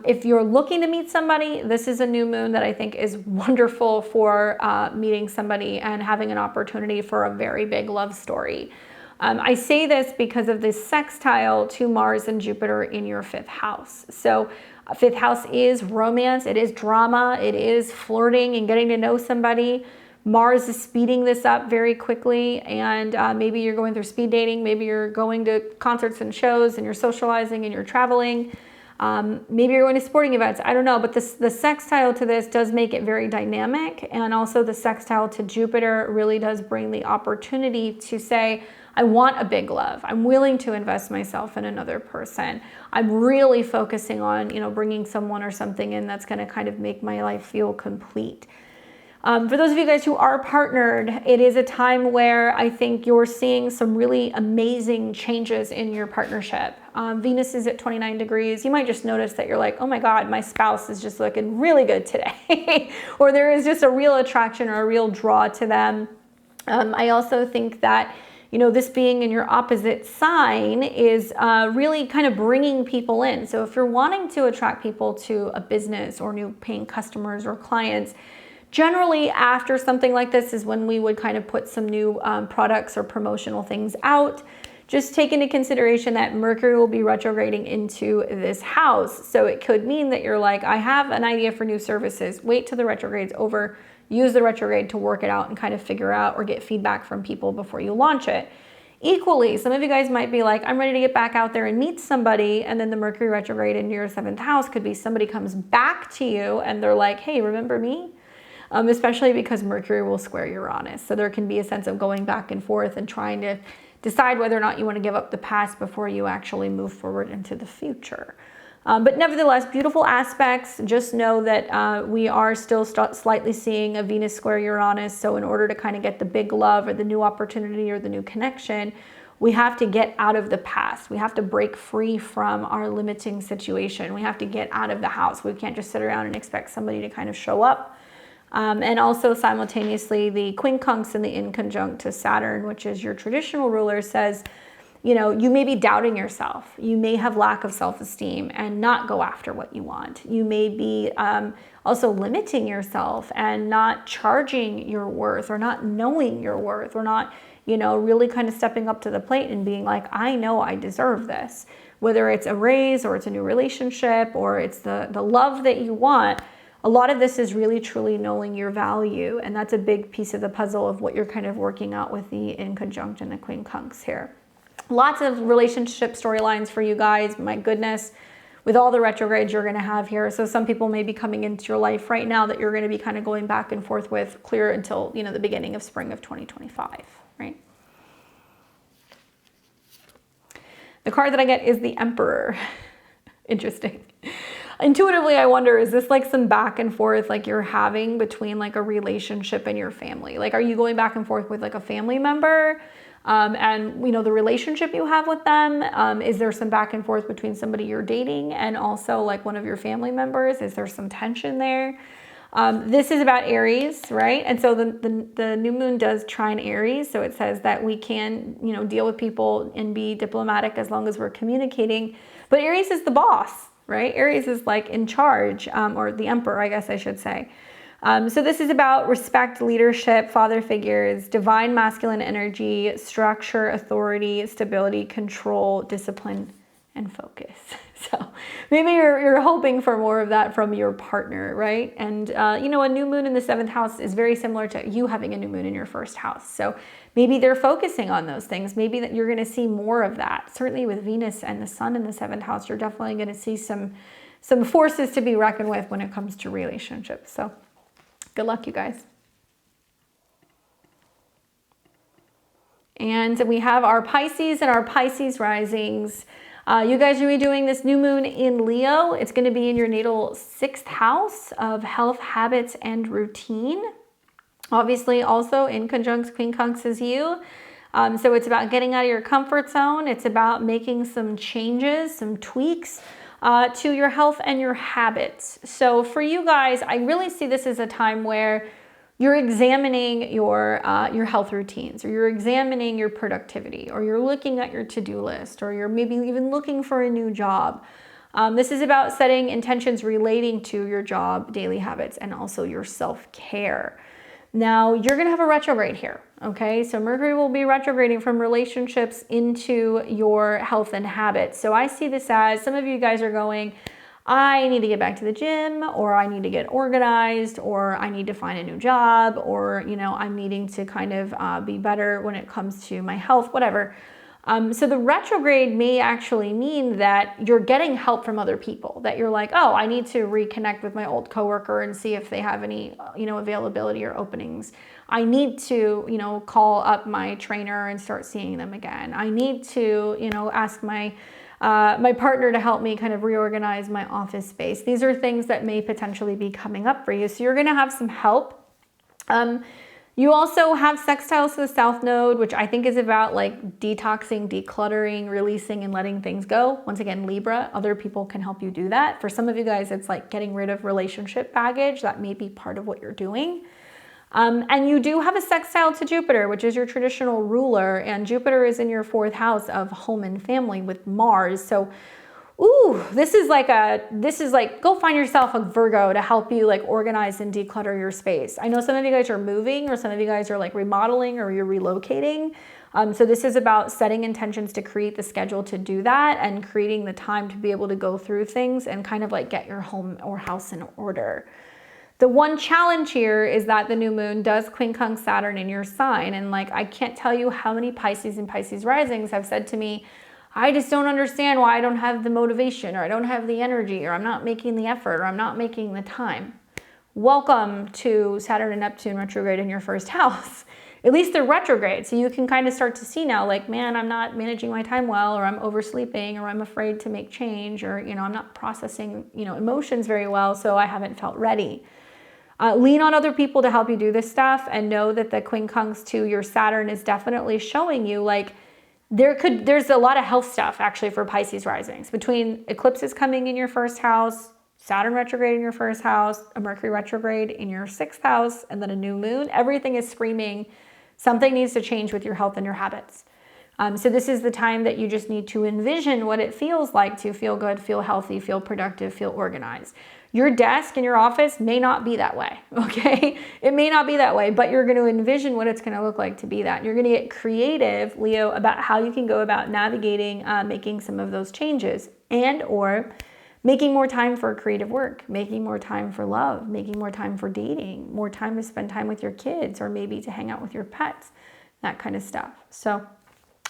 If you're looking to meet somebody, this is a new moon that I think is wonderful for meeting somebody and having an opportunity for a very big love story. I say this because of this sextile to Mars and Jupiter in your 5th house. So 5th house is romance, it is drama, it is flirting and getting to know somebody. Mars is speeding this up very quickly, and maybe you're going through speed dating, maybe you're going to concerts and shows and you're socializing and you're traveling. Maybe you're going to sporting events, I don't know, but the sextile to this does make it very dynamic, and also the sextile to Jupiter really does bring the opportunity to say, I want a big love. I'm willing to invest myself in another person. I'm really focusing on, bringing someone or something in that's going to kind of make my life feel complete. For those of you guys who are partnered, it is a time where I think you're seeing some really amazing changes in your partnership. Venus is at 29 degrees. You might just notice that you're like, oh my God, my spouse is just looking really good today. Or there is just a real attraction or a real draw to them. I also think that this being in your opposite sign is really kind of bringing people in. So if you're wanting to attract people to a business or new paying customers or clients, generally after something like this is when we would kind of put some new products or promotional things out. Just take into consideration that Mercury will be retrograding into this house. So it could mean that you're like, I have an idea for new services. Wait till the retrograde's over. Use the retrograde to work it out and kind of figure out or get feedback from people before you launch it. Equally, some of you guys might be like, I'm ready to get back out there and meet somebody, and then the Mercury retrograde into your 7th house could be somebody comes back to you and they're like, hey, remember me? Especially because Mercury will square Uranus. So there can be a sense of going back and forth and trying to decide whether or not you want to give up the past before you actually move forward into the future. But nevertheless, beautiful aspects. Just know that we are still slightly seeing a Venus square Uranus. So in order to kind of get the big love or the new opportunity or the new connection, we have to get out of the past. We have to break free from our limiting situation. We have to get out of the house. We can't just sit around and expect somebody to kind of show up. And also simultaneously, the quincunx and the inconjunct to Saturn, which is your traditional ruler, says, you may be doubting yourself. You may have lack of self-esteem and not go after what you want. You may be also limiting yourself and not charging your worth, or not knowing your worth, or not, really kind of stepping up to the plate and being like, I know I deserve this. Whether it's a raise or it's a new relationship or it's the love that you want, a lot of this is really truly knowing your value. And that's a big piece of the puzzle of what you're kind of working out with the inconjunct and the quincunx here. Lots of relationship storylines for you guys, my goodness, with all the retrogrades you're going to have here. So some people may be coming into your life right now that you're going to be kind of going back and forth with, clear until, the beginning of spring of 2025, right? The card that I get is the Emperor. Interesting. Intuitively, I wonder, is this like some back and forth like you're having between like a relationship and your family? Like, are you going back and forth with like a family member? and, you know, the relationship you have with them. Is there some back and forth between somebody you're dating and also like one of your family members? Is there some tension there? This is about Aries, right? And so the new moon does trine Aries. So it says that we can, you know, deal with people and be diplomatic as long as we're communicating. But Aries is the boss, right? Aries is like in charge, or the emperor, I guess I should say. So this is about respect, leadership, father figures, divine masculine energy, structure, authority, stability, control, discipline, and focus. So maybe you're hoping for more of that from your partner, right? And, you know, a new moon in the 7th house is very similar to you having a new moon in your 1st house. So maybe they're focusing on those things. Maybe that you're going to see more of that. Certainly with Venus and the sun in the 7th house, you're definitely going to see some forces to be reckoned with when it comes to relationships. So good luck, you guys. And we have our Pisces and our Pisces risings. You guys are going to be doing this new moon in Leo. It's going to be in your natal 6th house of health, habits, and routine. Obviously, also in conjunct quincunx as you. So it's about getting out of your comfort zone. It's about making some changes, some tweaks to your health and your habits. So for you guys, I really see this as a time where you're examining your health routines, or you're examining your productivity, or you're looking at your to-do list, or you're maybe even looking for a new job. This is about setting intentions relating to your job, daily habits, and also your self-care. Now, you're going to have a retrograde here, okay? So Mercury will be retrograding from relationships into your health and habits. So I see this as some of you guys are going, I need to get back to the gym, or I need to get organized, or I need to find a new job, or, you know, I'm needing to kind of be better when it comes to my health, whatever. So the retrograde may actually mean that you're getting help from other people, that you're like, oh, I need to reconnect with my old coworker and see if they have any, you know, availability or openings. I need to, you know, call up my trainer and start seeing them again. I need to, you know, ask my partner to help me kind of reorganize my office space. These are things that may potentially be coming up for you. So you're going to have some help. You also have sextiles to the South Node, which I think is about like detoxing, decluttering, releasing, and letting things go. Once again, Libra, other people can help you do that. For some of you guys, it's like getting rid of relationship baggage. That may be part of what you're doing. And you do have a sextile to Jupiter, which is your traditional ruler, and Jupiter is in your 4th house of home and family with Mars. So, ooh, this is like go find yourself a Virgo to help you like organize and declutter your space. I know some of you guys are moving, or some of you guys are like remodeling, or you're relocating. So this is about setting intentions to create the schedule to do that, and creating the time to be able to go through things and kind of like get your home or house in order. The one challenge here is that the new moon does quincunx Saturn in your sign. And like, I can't tell you how many Pisces and Pisces risings have said to me, I just don't understand why I don't have the motivation, or I don't have the energy, or I'm not making the effort, or I'm not making the time. Welcome to Saturn and Neptune retrograde in your 1st house. At least they're retrograde. So you can kind of start to see now, like, man, I'm not managing my time well, or I'm oversleeping, or I'm afraid to make change, or, you know, I'm not processing, you know, emotions very well, so I haven't felt ready. Lean on other people to help you do this stuff, and know that the quincunx to your Saturn is definitely showing you like there's a lot of health stuff actually for Pisces risings, between eclipses coming in your 1st house, Saturn retrograde in your 1st house, a Mercury retrograde in your 6th house, and then a new moon. Everything is screaming something needs to change with your health and your habits. So this is the time that you just need to envision what it feels like to feel good, feel healthy, feel productive, feel organized. Your desk in your office may not be that way, okay? It may not be that way, but you're going to envision what it's going to look like to be that. You're going to get creative, Leo, about how you can go about navigating, making some of those changes, and or making more time for creative work, making more time for love, making more time for dating, more time to spend time with your kids, or maybe to hang out with your pets, that kind of stuff. So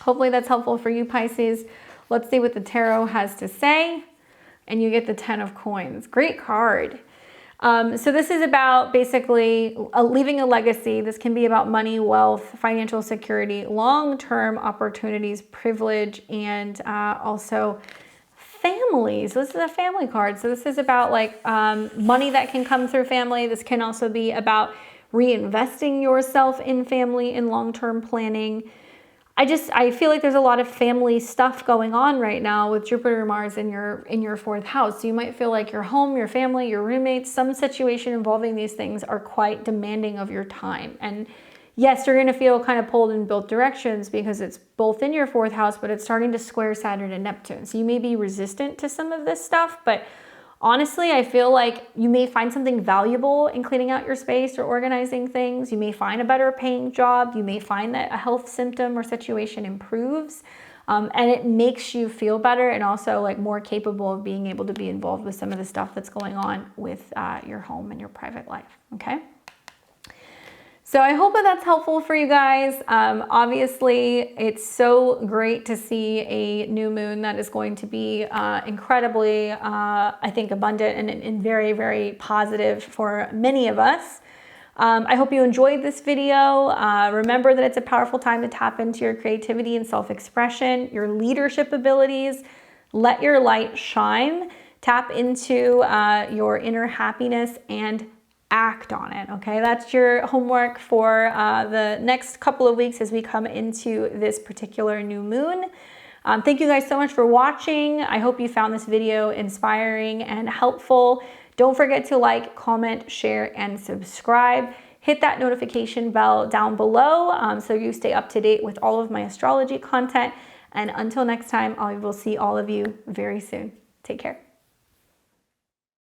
hopefully that's helpful for you, Pisces. Let's see what the tarot has to say. And you get the 10 of coins. Great card. So this is about basically leaving a legacy. This can be about money, wealth, financial security, long-term opportunities, privilege, and also family. So this is a family card. So this is about like money that can come through family. This can also be about reinvesting yourself in family and long-term planning. I feel like there's a lot of family stuff going on right now with Jupiter and Mars in your fourth house. So you might feel like your home, your family, your roommates, some situation involving these things are quite demanding of your time. And yes, you're going to feel kind of pulled in both directions because it's both in your fourth house, but it's starting to square Saturn and Neptune. So you may be resistant to some of this stuff, but honestly, I feel like you may find something valuable in cleaning out your space or organizing things. You may find a better paying job. You may find that a health symptom or situation improves, and it makes you feel better and also like more capable of being able to be involved with some of the stuff that's going on with your home and your private life, okay? So I hope that that's helpful for you guys. Obviously, it's so great to see a new moon that is going to be incredibly, I think, abundant and very, very positive for many of us. I hope you enjoyed this video. Remember that it's a powerful time to tap into your creativity and self-expression, your leadership abilities. Let your light shine. Tap into your inner happiness and act on it, okay? That's your homework for the next couple of weeks as we come into this particular new moon. Thank you guys so much for watching. I hope you found this video inspiring and helpful. Don't forget to like, comment, share, and subscribe. Hit that notification bell down below so you stay up to date with all of my astrology content. And until next time, I will see all of you very soon. Take care.